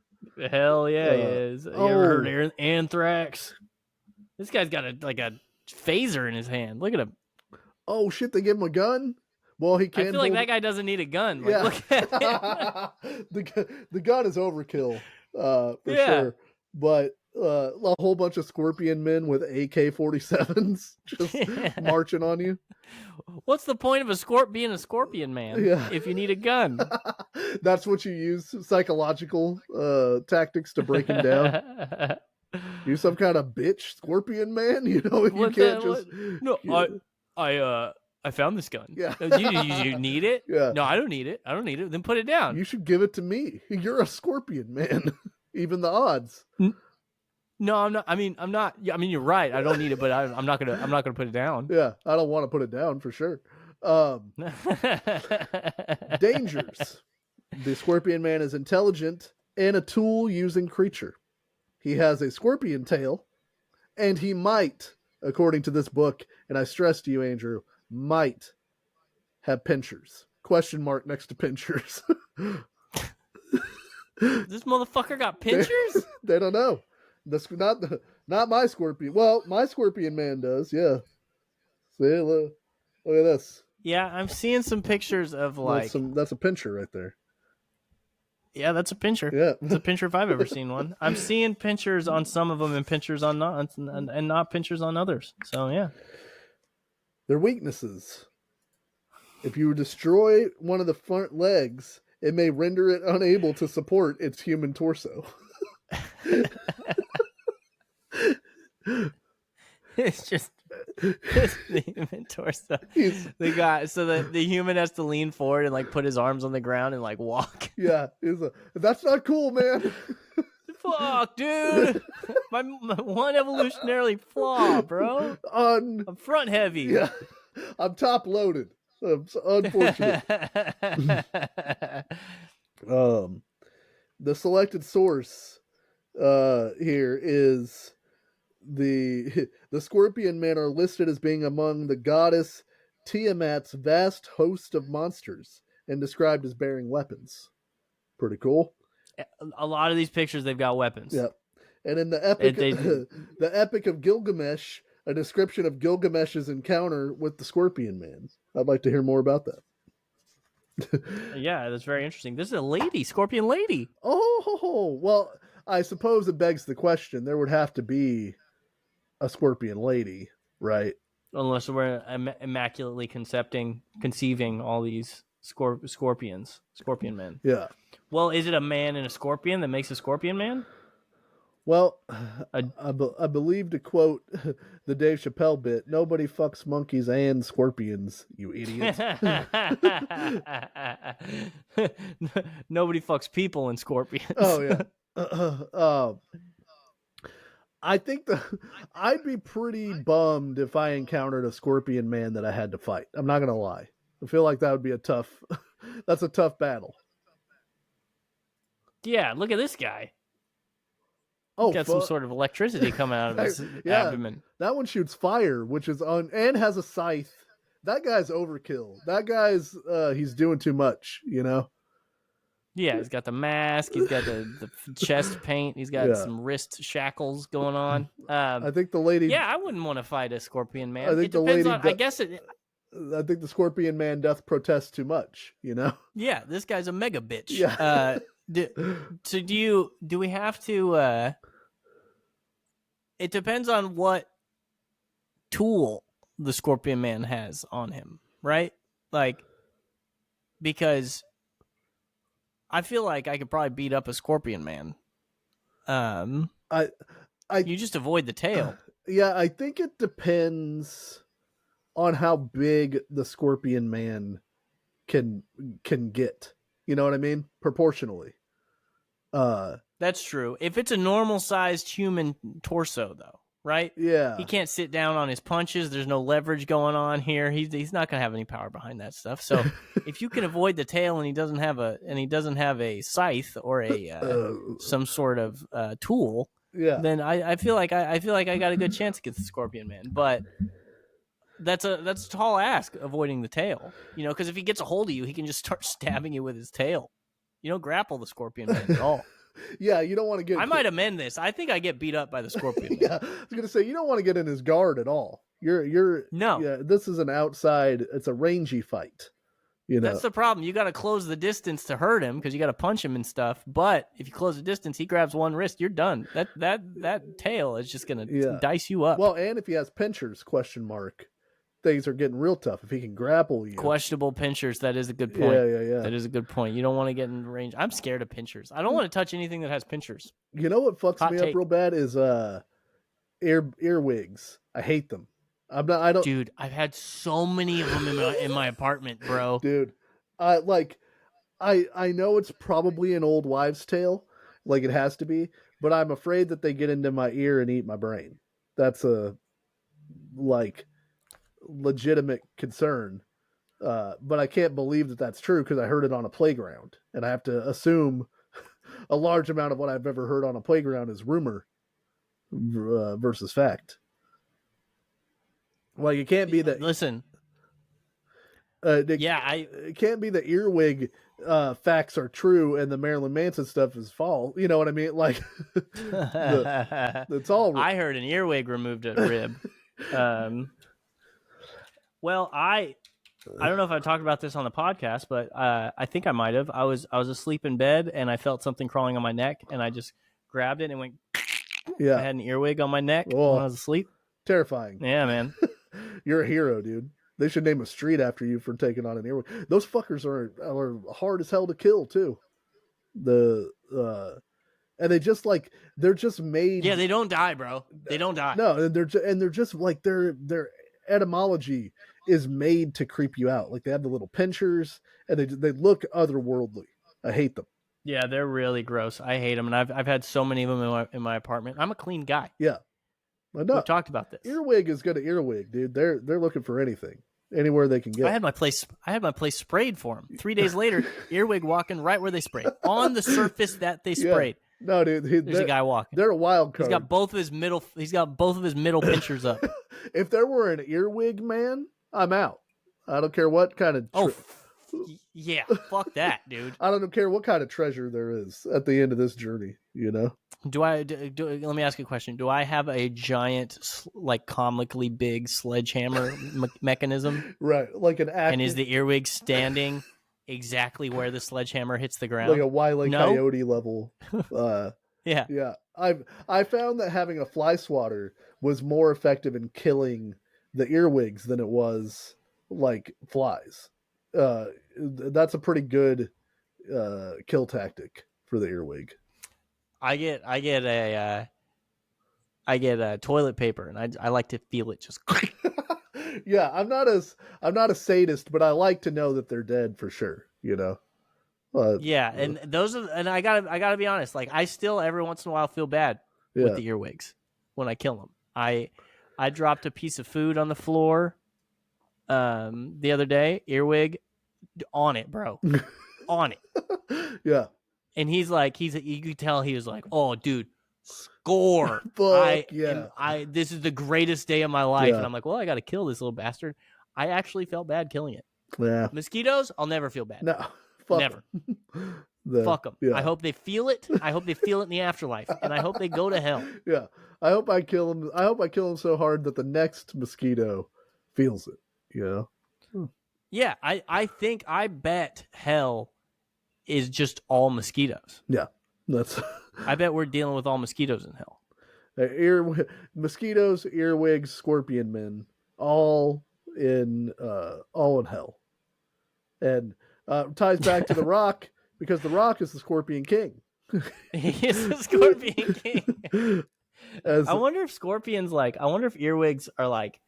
Hell yeah, he is. You ever heard Anthrax? This guy's got a phaser in his hand. Look at him. Oh shit! They give him a gun. Well, he can't. I feel like that guy doesn't need a gun. Yeah. Look at him. the gun is overkill, for sure. But a whole bunch of scorpion men with AK-47s just marching on you. What's the point of being a scorpion man if you need a gun? That's what you use psychological tactics to break him down. You some kind of bitch scorpion man, you can't just. No, I found this gun. Yeah. You need it? Yeah. No, I don't need it. Then put it down. You should give it to me. You're a scorpion man. Even the odds. No, I'm not. I'm not. I mean, you're right. I don't need it, but I'm not gonna put it down. Yeah, I don't want to put it down for sure. Dangers. The Scorpion Man is intelligent and a tool-using creature. He has a scorpion tail, and he might, according to this book, and I stress to you, Andrew, might have pinchers. Question mark next to pinchers. This motherfucker got pinchers? They don't know. That's not my scorpion. Well, my Scorpion Man does. Yeah. See, look at this. Yeah, I'm seeing some pictures of that's a pincher right there. Yeah, that's a pincher. Yeah, it's a pincher if I've ever seen one. I'm seeing pinchers on some of them and pinchers on not pinchers on others. So yeah. Their weaknesses. If you destroy one of the front legs, it may render it unable to support its human torso. It's the human torso. The human has to lean forward and put his arms on the ground and walk. Yeah, that's not cool, man. Fuck, dude. My one evolutionary flaw, bro. I'm front heavy. Yeah, I'm top loaded. It's unfortunate. The selected source here is the Scorpion Men are listed as being among the goddess Tiamat's vast host of monsters and described as bearing weapons. Pretty cool. A lot of these pictures, they've got weapons. Yeah. And in the epic, the Epic of Gilgamesh, a description of Gilgamesh's encounter with the Scorpion Man. I'd like to hear more about that. Yeah, that's very interesting. This is a lady, Scorpion lady. Oh, well, I suppose it begs the question. There would have to be a Scorpion lady, right? Unless we're immaculately conceiving all these scorpion men. Yeah. Well, is it a man and a scorpion that makes a Scorpion Man? Well, I believe, to quote the Dave Chappelle bit, nobody fucks monkeys and scorpions, you idiot. Nobody fucks people and scorpions. Oh, yeah. I think I'd be pretty bummed if I encountered a Scorpion Man that I had to fight. I'm not going to lie. I feel like that would be that's a tough battle. Yeah, look at this guy. Oh, got some sort of electricity coming out of his abdomen. That one shoots fire, which is and has a scythe. That guy's overkill. That guy's he's doing too much, Yeah, he's got the mask. He's got the chest paint. He's got some wrist shackles going on. I think the lady. Yeah, I wouldn't want to fight a Scorpion Man. I think it depends on. I guess it. I think the Scorpion Man doth protest too much, you know? Yeah, this guy's a mega bitch. Yeah. So do we have to it depends on what tool the Scorpion Man has on him, right? Like, because I feel like I could probably beat up a Scorpion Man. You just avoid the tail. Yeah, I think it depends on how big the Scorpion Man can get. You know what I mean? Proportionally. That's true. If it's a normal sized human torso, though, right? Yeah. He can't sit down on his punches. There's no leverage going on here. He's not going to have any power behind that stuff. So if you can avoid the tail and he doesn't have a scythe or a some sort of tool, then I feel like I got a good chance against the Scorpion Man. But that's a tall ask, avoiding the tail. You know, because if he gets a hold of you, he can just start stabbing you with his tail. You don't grapple the Scorpion Man at all. Yeah, you don't want to get... I might amend this. I think I get beat up by the Scorpion Man. Yeah, I was going to say, you don't want to get in his guard at all. No. Yeah, this is an outside, it's a rangy fight. You know? That's the problem. You got to close the distance to hurt him because you got to punch him and stuff. But if you close the distance, he grabs one wrist, you're done. That tail is just going to dice you up. Well, and if he has pinchers, things are getting real tough. If he can grapple you. Questionable pinchers. That is a good point. Yeah. That is a good point. You don't want to get in range. I'm scared of pinchers. I don't want to touch anything that has pinchers. You know what fucks me up real bad is earwigs. I hate them. Dude, I've had so many of them in my apartment, bro. Dude, I know it's probably an old wives' tale, like it has to be, but I'm afraid that they get into my ear and eat my brain. That's a legitimate concern, but I can't believe that that's true because I heard it on a playground, and I have to assume a large amount of what I've ever heard on a playground is rumor versus fact. Like, it can't be that. Listen, it can't be the earwig facts are true and the Marilyn Manson stuff is false. You know what I mean? Like, it's all. I heard an earwig removed a rib. Well, I don't know if I talked about this on the podcast, but I think I might have. I was asleep in bed and I felt something crawling on my neck, and I just grabbed it and went. Yeah, I had an earwig on my neck when I was asleep. Terrifying. Yeah, man. You're a hero, dude. They should name a street after you for taking on an earwig. Those fuckers are hard as hell to kill too. And they're just made. Yeah, they don't die, bro. They don't die. No, and they're just like their etymology is made to creep you out. Like, they have the little pinchers and they look otherworldly. I hate them. Yeah, they're really gross. I hate them, and I've had so many of them in my apartment. I'm a clean guy. Yeah, we've talked about this. Earwig is good at earwig, dude. They're looking for anything, anywhere they can get. I had my place sprayed for them. 3 days later, earwig walking right where they sprayed, on the surface that they sprayed. No, dude. There's a guy walking. They're a wild card. He's got both of his middle pinchers up. If there were an earwig man, I'm out. I don't care what kind of. Yeah, fuck that, dude. I don't care what kind of treasure there is at the end of this journey. You know. Let me ask you a question. Do I have a giant, like, comically big sledgehammer mechanism? Right, like an active... And is the earwig standing exactly where the sledgehammer hits the ground? Like a Wile E. Coyote level. Yeah. Yeah. I found that having a fly swatter was more effective in killing the earwigs than it was like flies. That's a pretty good kill tactic for the earwig. I get a toilet paper, and I like to feel it just. Yeah, I'm not a sadist, but I like to know that they're dead for sure. You know. Yeah, and I gotta be honest. Like, I still every once in a while feel bad with the earwigs when I kill them. I dropped a piece of food on the floor the other day. Earwig on it, bro, on it. Yeah. And he's you could tell he was like, "Oh, dude, score!" Fuck, this is the greatest day of my life, Yeah. And I'm like, "Well, I got to kill this little bastard." I actually felt bad killing it. Yeah. Mosquitoes, I'll never feel bad. No, fuck never. Fuck them. Yeah. I hope they feel it. I hope they feel it in the afterlife, and I hope they go to hell. Yeah. I hope I kill him. I hope I kill him so hard that the next mosquito feels it. You know. Yeah, I bet hell is just all mosquitoes. Yeah, that's. I bet we're dealing with all mosquitoes in hell. Mosquitoes, earwigs, scorpion men, all in hell, and ties back to the Rock because the Rock is the Scorpion King. He is the Scorpion King. I wonder if scorpions I wonder if earwigs are like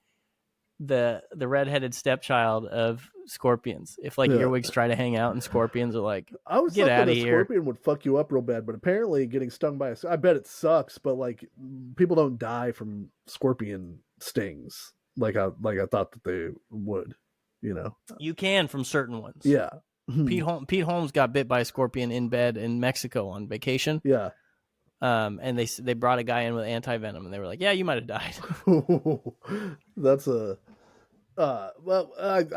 the redheaded stepchild of scorpions. If earwigs try to hang out and scorpions are like, I was get out of here. Scorpion would fuck you up real bad, but apparently getting stung by I bet it sucks, but people don't die from scorpion stings like I thought that they would. You can from certain ones. Yeah. Pete Holmes got bit by a scorpion in bed in Mexico on vacation. Yeah. And they brought a guy in with anti-venom, and they were like, yeah, you might have died. That's a I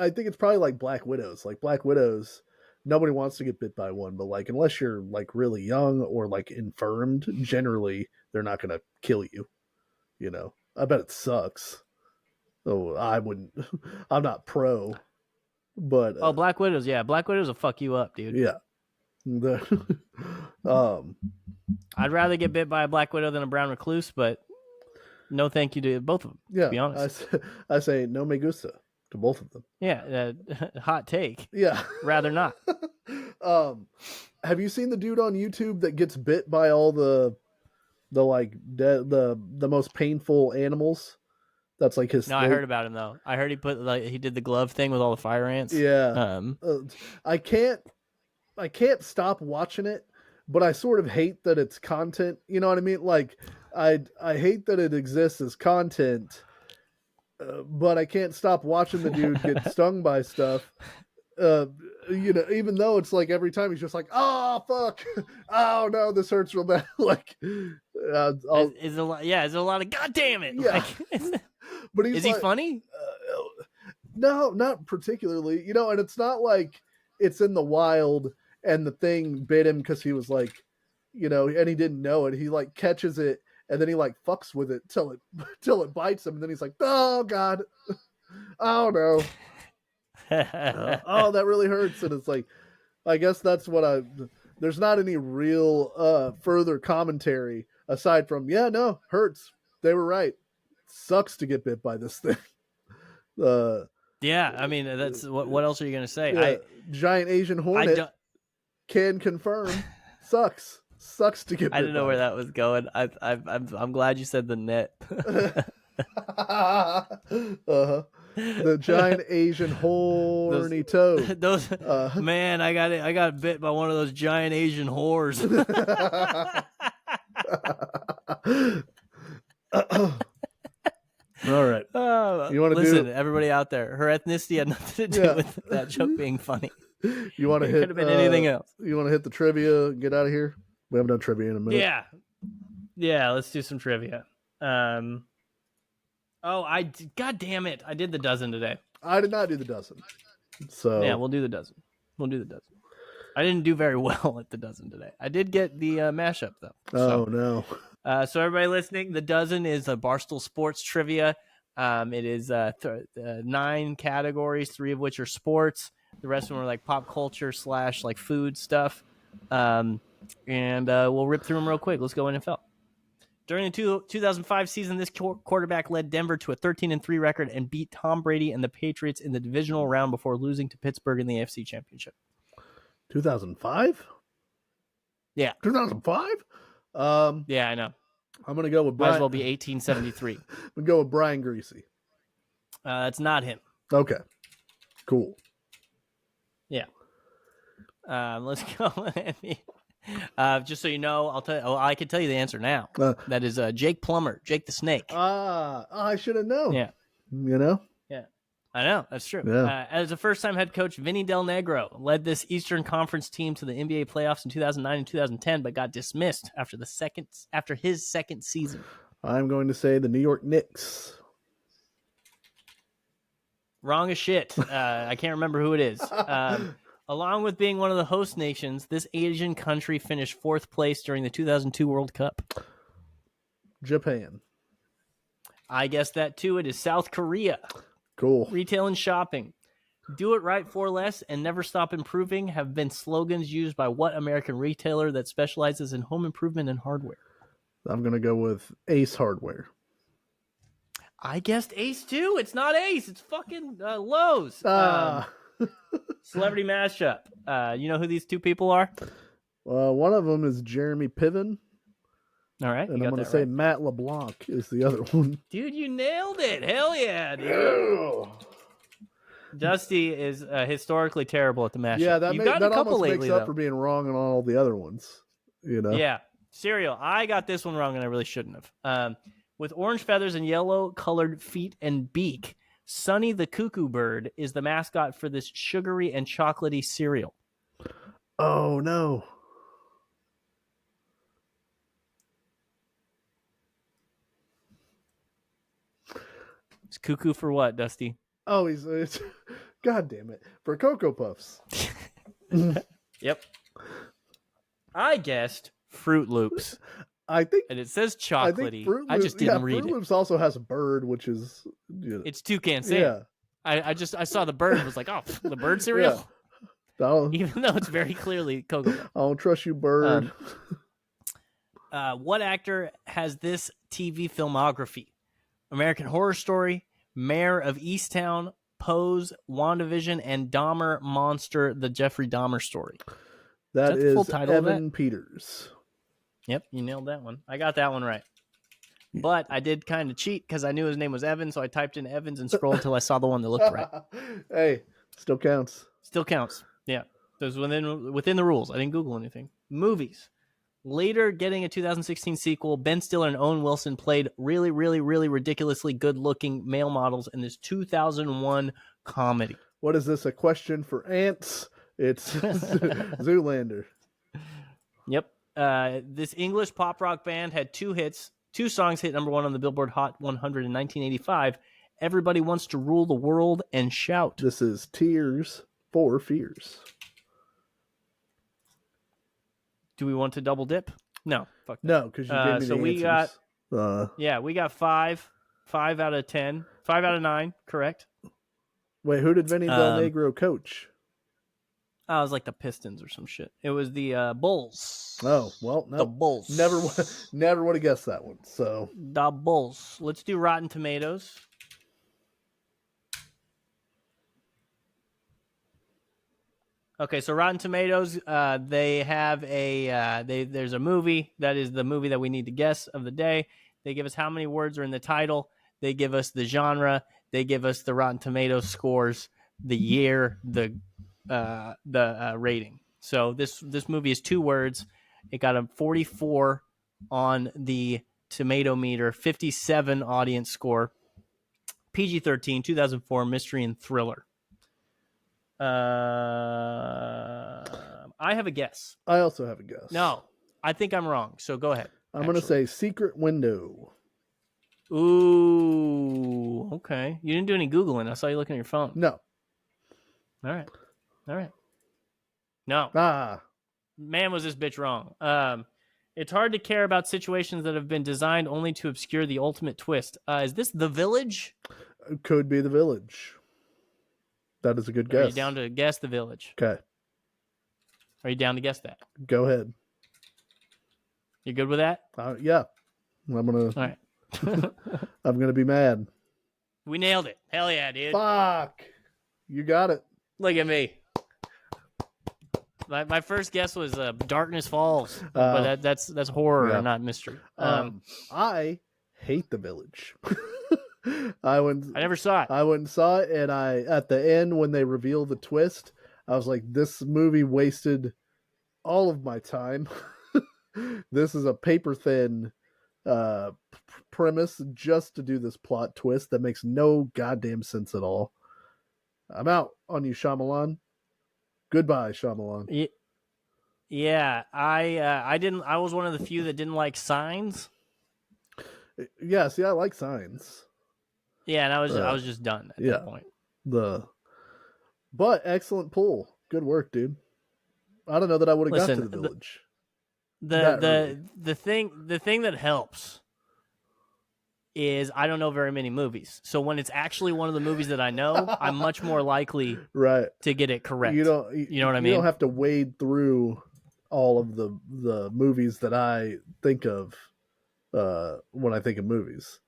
think it's probably like Black Widows. Like Black Widows, nobody wants to get bit by one, but unless you're really young or infirmed, generally they're not going to kill you. I bet it sucks. So I wouldn't. I'm not pro, but Black Widows, yeah, Black Widows will fuck you up, dude. Yeah. I'd rather get bit by a Black Widow than a brown recluse, but no thank you to both of them, to be honest. I say no me gusta to both of them. Yeah, hot take. Yeah. Rather not. Have you seen the dude on YouTube that gets bit by all the most painful animals? That's his. No, I heard about him though. I heard he did the glove thing with all the fire ants. Yeah. I can't stop watching it, but I sort of hate that it's content. You know what I mean? I hate that it exists as content, but I can't stop watching the dude get stung by stuff. Even though it's every time he's just oh fuck, oh no, this hurts real bad. Is a lot of god damn it. Yeah. But is he funny? No, not particularly. And it's not it's in the wild and the thing bit him because he was and he didn't know it. He catches it and then he fucks with it till it bites him, and then he's like, oh god, oh no. Oh, that really hurts. And it's I guess that's what there's not any real further commentary aside from hurts. They were right. Sucks to get bit by this thing. Yeah, I mean that's what else are you gonna say? Yeah, giant Asian hornet can confirm. Sucks to get bit. I didn't know where that was going. I'm glad you said the net. The giant Asian horny toad. Man, I got bit by one of those giant Asian whores. All right. You want to listen, everybody out there? Her ethnicity had nothing to do with that joke being funny. You want to hit? Could have been anything else. You want to hit the trivia and get out of here? We haven't done trivia in a minute. Yeah. Let's do some trivia. God damn it! I did the dozen today. I did not do the dozen. So yeah, we'll do the dozen. I didn't do very well at the dozen today. I did get the mashup though. Oh no. So everybody listening, the dozen is a Barstool Sports trivia. It is 9 categories, 3 of which are sports. The rest of them are pop culture / food stuff. And we'll rip through them real quick. Let's go NFL. During the 2005 season, this quarterback led Denver to a 13-3 record and beat Tom Brady and the Patriots in the divisional round before losing to Pittsburgh in the AFC Championship. 2005? Yeah. 2005? Yeah, I know. I'm going to go with Brian. Might as well be 1873. I'm going to go with Brian Greasy. That's not him. Okay. Cool. Yeah. Let's go. Just so you know, I'll tell you. I can tell you the answer now. That is Jake Plummer, Jake the Snake. I should have known. Yeah. Yeah, I know. That's true. Yeah. As a first-time head coach, Vinny Del Negro led this Eastern Conference team to the NBA playoffs in 2009 and 2010, but got dismissed after his second season. I'm going to say the New York Knicks. Wrong as shit. I can't remember who it is. Along with being one of the host nations, this Asian country finished 4th place during the 2002 World Cup. Japan. I guess that too. It is South Korea. Cool. Retail and shopping. Do it right for less and never stop improving have been slogans used by what American retailer that specializes in home improvement and hardware? I'm going to go with Ace Hardware. I guessed Ace too. It's not Ace. It's fucking Lowe's. Celebrity mashup. You know who these two people are? One of them is Jeremy Piven. All right. And I'm going to say Matt LeBlanc is the other one. Dude, you nailed it. Hell yeah, dude. Dusty is historically terrible at the mashup. Yeah, that, that almost lately, makes up for being wrong on all the other ones. You know? Yeah. Cereal. I got this one wrong and I really shouldn't have. With orange feathers and yellow-colored feet and beak, Sonny the Cuckoo Bird is the mascot for this sugary and chocolatey cereal. Oh, no. It's cuckoo for what, Dusty? Oh, he's God damn it. For Cocoa Puffs. Yep. I guessed Fruit Loops. I think, and it says chocolatey. I just didn't read it. Fruit Loops also has a bird, which is it's Toucan Sam. Yeah. I saw the bird and was like, oh, the bird cereal. Yeah. Even though it's very clearly Cocoa Puffs. I don't trust you, bird. What actor has this TV filmography? American Horror Story, Mayor of Easttown, Pose, WandaVision, and Dahmer Monster: The Jeffrey Dahmer Story. That is the full title Evan Peters. Yep, you nailed that one. I got that one right. But I did kind of cheat because I knew his name was Evan, so I typed in Evans and scrolled until I saw the one that looked right. Hey, still counts. Still counts. Yeah. It was within the rules. I didn't Google anything. Movies. Later getting a 2016 sequel, Ben Stiller and Owen Wilson played really, really, really ridiculously good-looking male models in this 2001 comedy. What is this, a question for ants? It's Zoolander. Yep. This English pop rock band had two songs hit number one on the Billboard Hot 100 in 1985. Everybody Wants to Rule the World and Shout. This is Tears for Fears. Do we want to double dip? No. Fuck that. No, because you gave me the answers. We got 5 out of 10, 5 out of 9, correct? Wait, who did Vinny Del Negro coach? I was like the Pistons or some shit. It was the Bulls. Oh, well, no. The Bulls. Never would have guessed that one. So the Bulls. Let's do Rotten Tomatoes. Okay, so Rotten Tomatoes, they have there's a movie that is the movie that we need to guess of the day. They give us how many words are in the title. They give us the genre. They give us the Rotten Tomatoes scores, the year, the rating. So this movie is 2 words. It got a 44 on the tomato meter, 57 audience score, PG-13, 2004, mystery and thriller. I have a guess. I also have a guess. No, I think I'm wrong. So go ahead. I'm going to say Secret Window. Ooh, okay. You didn't do any Googling. I saw you looking at your phone. No. All right. No. Man, was this bitch wrong. It's hard to care about situations that have been designed only to obscure the ultimate twist. Is this The Village? Could be The Village. That is a good guess. Are you down to guess The Village? Okay. Are you down to guess that? Go ahead. You good with that? Yeah. I'm gonna. All right. I'm gonna be mad. We nailed it. Hell yeah, dude. Fuck. You got it. Look at me. My first guess was Darkness Falls, but that's horror, not mystery. I hate The Village. I never saw it. I went and saw it, and at the end when they reveal the twist, I was like, this movie wasted all of my time. This is a paper thin premise just to do this plot twist that makes no goddamn sense at all. I'm out on you, Shyamalan. Goodbye, Shyamalan. Yeah, I didn't. I was one of the few that didn't like Signs. Yeah, see, I like Signs. Yeah, and I was just done at that point. But excellent pull. Good work, dude. I don't know that I would have got to The Village. The thing that helps is I don't know very many movies. So when it's actually one of the movies that I know, I'm much more likely to get it correct. You know what I mean? You don't have to wade through all of the movies that I think of when I think of movies.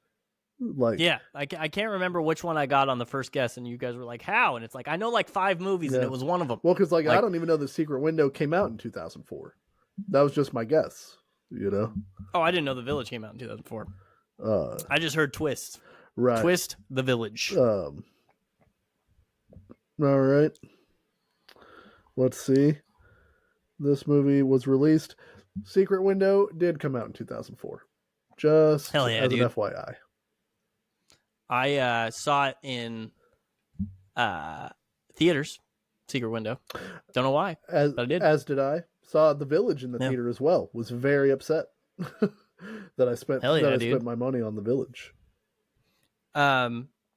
Like, yeah, I can't remember which one I got on the first guess, and you guys were like, how? And it's like, I know like 5 movies, and it was one of them. Well, because like I don't even know The Secret Window came out in 2004. That was just my guess, you know? Oh, I didn't know The Village came out in 2004. I just heard Twist. Right. Twist, The Village. All right. Let's see. This movie was released. Secret Window did come out in 2004. Just Hell yeah, as dude. an FYI. I saw it in theaters, Secret Window. Don't know why, but I did. As did I. Saw The Village in the theater as well. Was very upset that I spent spent my money on The Village. Do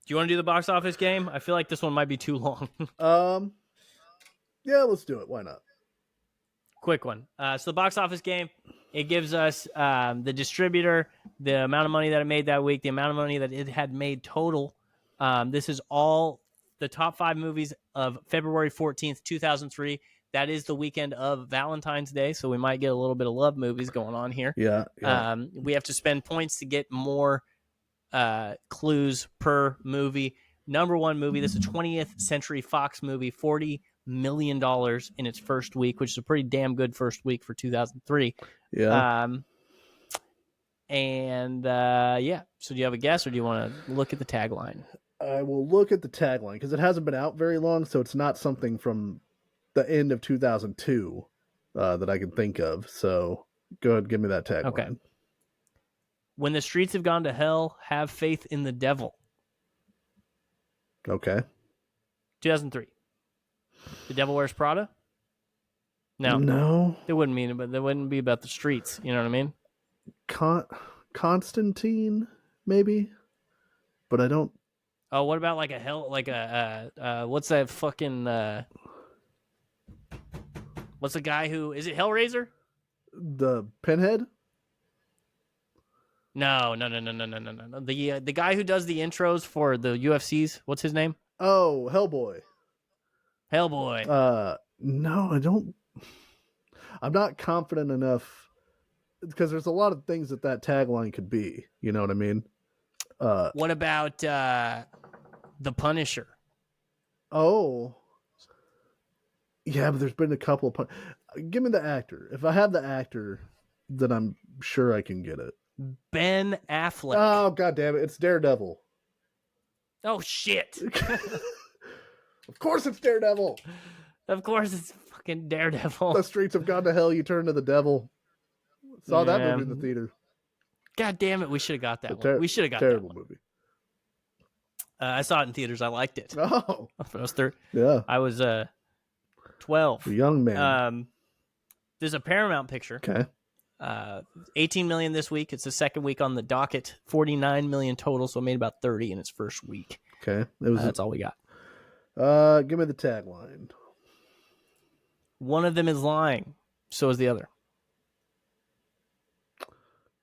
you want to do the box office game? I feel like this one might be too long. Yeah, let's do it. Why not? Quick one. So the box office game, it gives us the distributor, the amount of money that it made that week, the amount of money that it had made total. This is all the top 5 movies of February 14th, 2003. That is the weekend of Valentine's Day, so we might get a little bit of love movies going on here. Yeah. We have to spend points to get more clues per movie. Number 1 movie, this is a 20th Century Fox movie, $40 million in its first week, which is a pretty damn good first week for 2003. Yeah. So do you have a guess, or do you want to look at the tagline? I will look at the tagline because it hasn't been out very long, so it's not something from the end of 2002 that I can think of. So go ahead, give me that tagline. Okay. When the streets have gone to hell, have faith in the devil. Okay. 2003. The Devil Wears Prada? No. It wouldn't mean it, but it wouldn't be about the streets. You know what I mean? Constantine, maybe? But I don't... Oh, what about like what's that fucking... what's the guy who... Is it Hellraiser? The Pinhead? No. The guy who does the intros for the UFCs, what's his name? Oh, Hellboy. No, I don't. I'm not confident enough because there's a lot of things that tagline could be. You know what I mean? What about The Punisher? Oh, yeah, but there's been a couple of. Give me the actor. If I have the actor, then I'm sure I can get it. Ben Affleck. Oh, god damn it! It's Daredevil. Oh shit! Of course it's Daredevil. Of course it's fucking Daredevil. The streets have gone to hell. You turn to the devil. Saw that movie in the theater. God damn it! We should have got that one. We should have got terrible that one. Movie. I saw it in theaters. I liked it. Oh, I was 12. A young man. There's a Paramount picture. Okay. 18 million this week. It's the second week on the docket. 49 million total, so it made about 30 in its first week. Okay. That's all we got. Give me the tagline. One of them is lying. So is the other.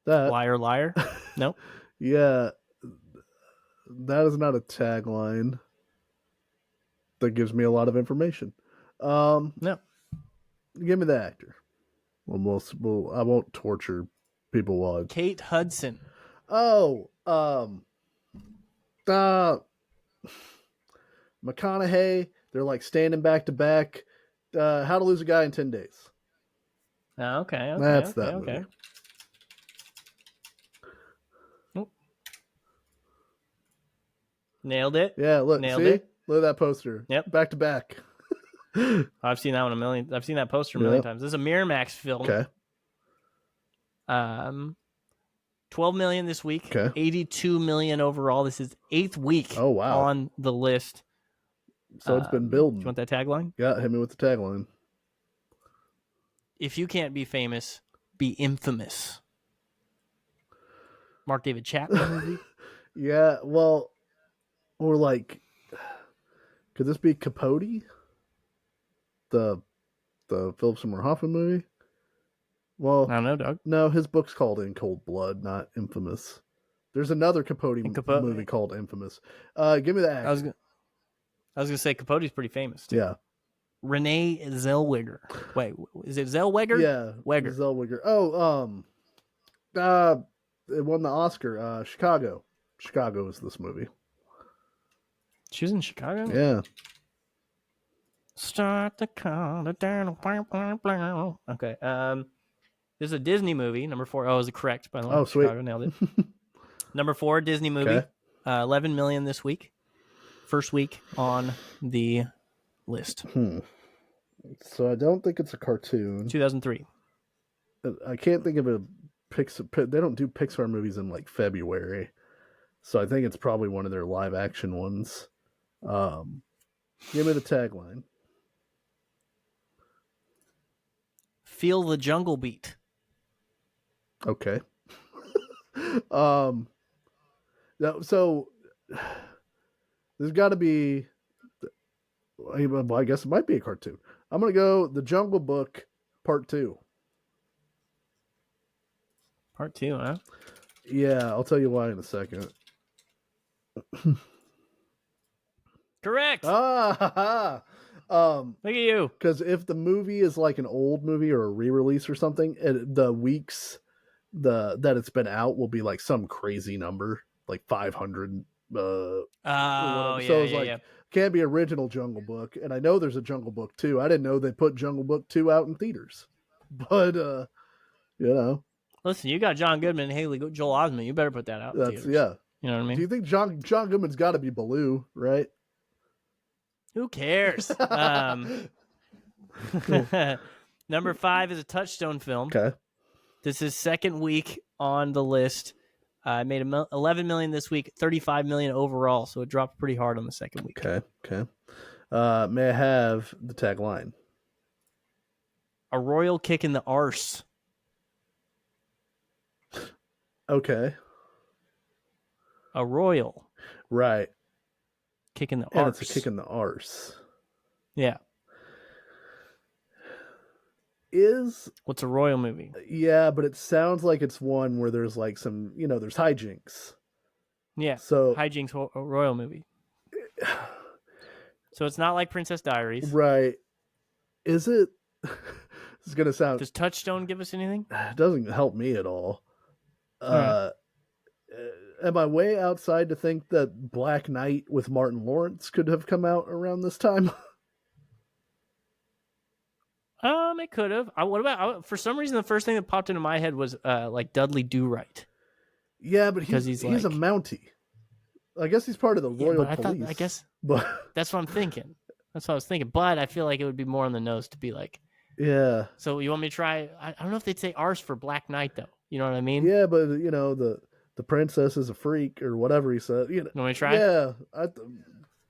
Liar, liar. No. Yeah. That is not a tagline. That gives me a lot of information. No. Give me the actor. I won't torture people while Kate Hudson. Oh, McConaughey. They're like standing back to back. How to Lose a Guy in 10 Days. Okay. That's that movie. Nailed it. Yeah, look. Nailed see? it. Look at that poster. Yep. Back to back. I've seen that one I've seen that poster a million times. This is a Miramax film. Okay. 12 million this week. Okay. 82 million overall. This is 8th week on the list. So it's been building. Do you want that tagline? Yeah, hit me with the tagline. If you can't be famous, be infamous. Mark David Chapman movie? Yeah, well, or like, could this be Capote? The Philip Seymour Hoffman movie? Well, I don't know, Doug. No, his book's called In Cold Blood, not Infamous. There's another Capote movie called Infamous. Give me the actor. I was gonna say Capote's pretty famous too. Yeah. Renee Zellweger. Wait, is it Zellweger? Yeah, Weger. Zellweger. It won the Oscar. Chicago. Chicago is this movie. She was in Chicago? Yeah. Start the countdown. Okay. This is a Disney movie. Number 4. Oh, is it correct? By the way. Oh, sweet. Chicago, nailed it. Number 4, Disney movie. Okay. 11 million this week. First week on the list. So I don't think it's a cartoon. 2003. I can't think of a Pixar. They don't do Pixar movies in like February. So I think it's probably one of their live action ones. Give me the tagline. Feel the jungle beat. Okay. So there's got to be. Well, I guess it might be a cartoon. I'm gonna go The Jungle Book Part 2. Part 2, huh? Yeah, I'll tell you why in a second. Correct. Look at you. Because if the movie is like an old movie or a re-release or something, the weeks that it's been out will be like some crazy number, like 500. So it's like can't be original Jungle Book, and I know there's a Jungle Book 2. I didn't know they put Jungle Book 2 out in theaters, but Listen, you got John Goodman and Haley Joel Osment. You better put that out. That's yeah. You know what I mean? Do you think John Goodman's got to be Baloo, right? Who cares? Number 5 is a Touchstone film. Okay. This is second week on the list. Made 11 million this week, 35 million overall, so it dropped pretty hard on the second week. Okay. May I have the tagline? A royal kick in the arse. Okay. A royal. Right. Kick in the arse. And it's a kick in the arse. Yeah. What's a royal movie? Yeah, but it sounds like it's one where there's like some, there's hijinks. Yeah. So hijinks a royal movie. So it's not like Princess Diaries. Right. Is it? This is going to sound... Does Touchstone give us anything? It doesn't help me at all. Right. Am I way outside to think that Black Knight with Martin Lawrence could have come out around this time? It could have. What about? For some reason, the first thing that popped into my head was like Dudley Do-Right. Yeah, but he's a Mountie. I guess he's part of the Royal Police. I guess. But that's what I'm thinking. That's what I was thinking. But I feel like it would be more on the nose to be like. Yeah. So you want me to try? I don't know if they'd say arse for Black Knight though. You know what I mean? Yeah, but the princess is a freak or whatever he said. You want me to try? Yeah, I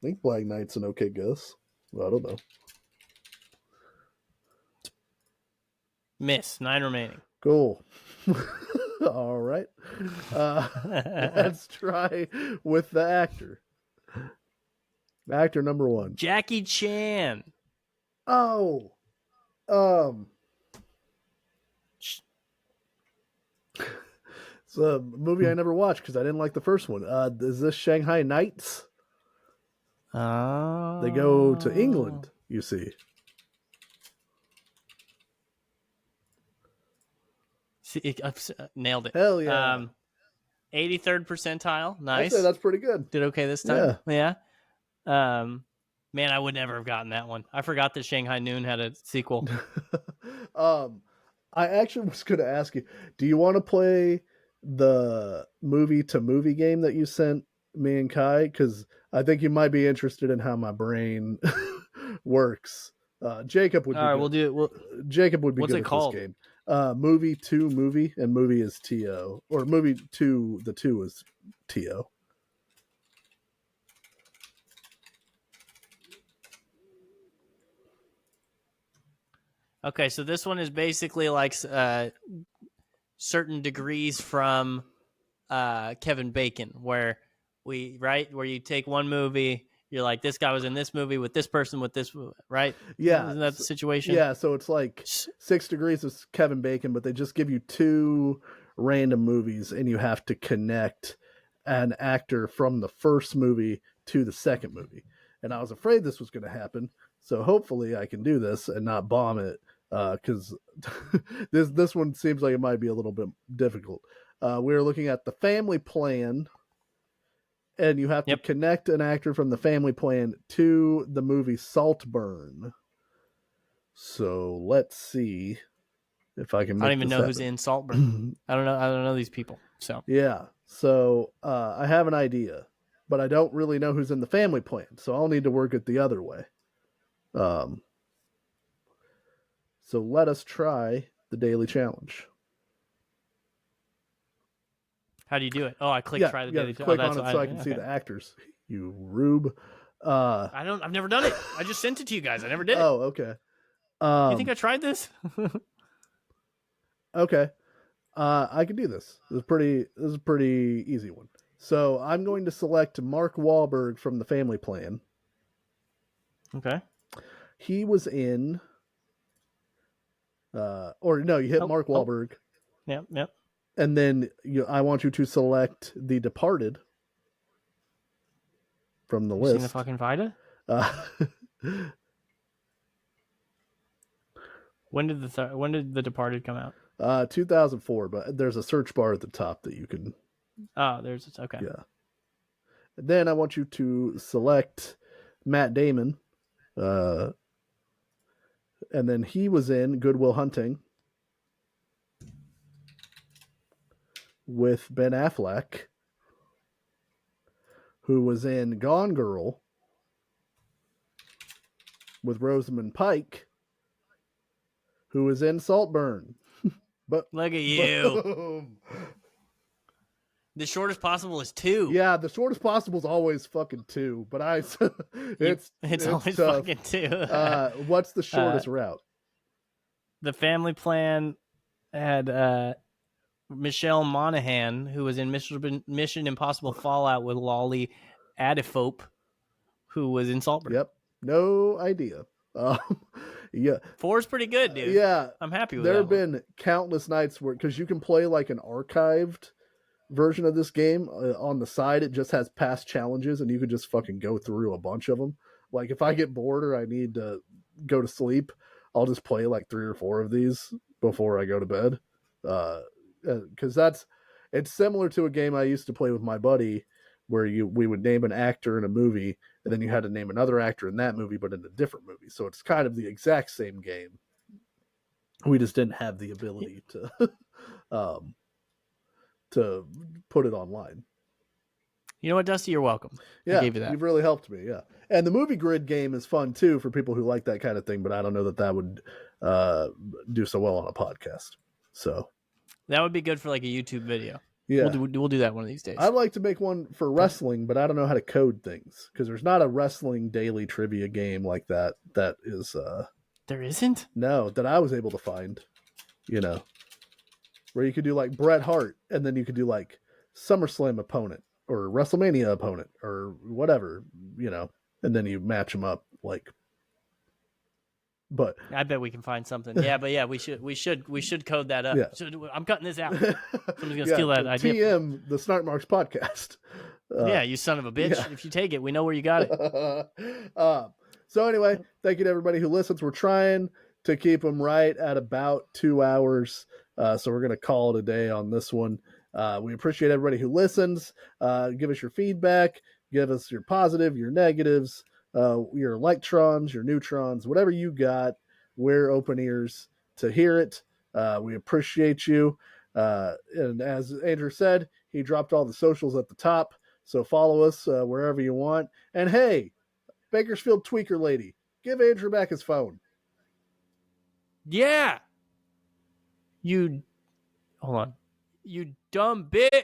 think Black Knight's an okay guess. Well, I don't know. Miss. 9 remaining. Cool. All right. Let's try with the actor. Actor number 1. Jackie Chan. Oh. It's a movie I never watched because I didn't like the first one. Is this Shanghai Nights? Oh. They go to England, you see. Nailed it. Hell yeah. 83rd percentile. Nice. I'd say that's pretty good. Did okay this time? Yeah. Man, I would never have gotten that one. I forgot that Shanghai Noon had a sequel. I actually was going to ask you, do you want to play the movie to movie game that you sent me and Kai? Because I think you might be interested in how my brain works. Jacob would be all right, good. we'll do it. Jacob would be what's good it at called? This game. Movie to movie, and movie is TO. Or movie to, the 2 is TO. Okay, so this one is basically like certain degrees from Kevin Bacon, where you take one movie, you're like, this guy was in this movie with this person with this, right? Yeah. Isn't that the situation? Yeah, so it's like 6 degrees of Kevin Bacon, but they just give you 2 random movies, and you have to connect an actor from the first movie to the second movie. And I was afraid this was going to happen. So hopefully I can do this and not bomb it, because this one seems like it might be a little bit difficult. We're looking at The Family Plan, and you have to connect an actor from The Family Plan to the movie Saltburn. So let's see if I can make I don't even know happen. who's in Saltburn. I don't know these people. So yeah. So I have an idea, but I don't really know who's in The Family Plan. So I'll need to work it the other way. So let us try the daily challenge. How do you do it? Oh, I click try the daily challenge. Click on it so I can see the actors. You rube. I've never done it. I just sent it to you guys. I never did it. Oh, okay. You think I tried this? Okay. I can do this. This is a pretty easy one. So I'm going to select Mark Wahlberg from The Family Plan. Okay. He was in you hit Mark Wahlberg. Yep. And then I want you to select The Departed from the list. Seen the fucking Vida? When did The Departed come out? 2004, but there's a search bar at the top that you can. Oh, okay. Yeah. And then I want you to select Matt Damon. And then he was in Good Will Hunting with Ben Affleck, who was in Gone Girl with Rosamund Pike, who was in Saltburn. But look at you. Boom. The shortest possible is 2. Yeah, the shortest possible is always fucking 2. But it's always tough. fucking 2. What's the shortest route? The Family Plan had Michelle Monaghan, who was in Mission Impossible Fallout with Lolly Adifope, who was in Saltburn. Yep. No idea. Yeah. 4 is pretty good, dude. Yeah. I'm happy with there that. There have been countless nights where, because you can play like an archived version of this game on the side. It just has past challenges and you could just fucking go through a bunch of them. Like if I get bored or I need to go to sleep, I'll just play like 3 or 4 of these before I go to bed. Because it's similar to a game I used to play with my buddy where we would name an actor in a movie and then you had to name another actor in that movie, but in a different movie. So it's kind of the exact same game. We just didn't have the ability to put it online. You know what, Dusty? You're welcome. Yeah, I gave you that. You've really helped me. Yeah. And the movie grid game is fun too for people who like that kind of thing, but I don't know that would do so well on a podcast. So that would be good for like a YouTube video. Yeah. We'll do that one of these days. I'd like to make one for wrestling, but I don't know how to code things because there's not a wrestling daily trivia game like that. That is, there isn't? No, that I was able to find, where you could do like Bret Hart and then you could do like SummerSlam opponent or WrestleMania opponent or whatever, and then you match them up like. But I bet we can find something. Yeah, but yeah, we should code that up. Yeah. I'm cutting this out. Somebody's gonna steal that idea. TM the Snark Marks podcast. Yeah, you son of a bitch. Yeah. If you take it, we know where you got it. So anyway, thank you to everybody who listens. We're trying to keep them right at about 2 hours. So we're gonna call it a day on this one. We appreciate everybody who listens. Give us your feedback. Give us your positive, your negatives. Your electrons, your neutrons, whatever you got, we're open ears to hear it. We appreciate you. And as Andrew said, he dropped all the socials at the top. So follow us wherever you want. And hey, Bakersfield Tweaker Lady, give Andrew back his phone. Yeah. Hold on. You dumb bitch.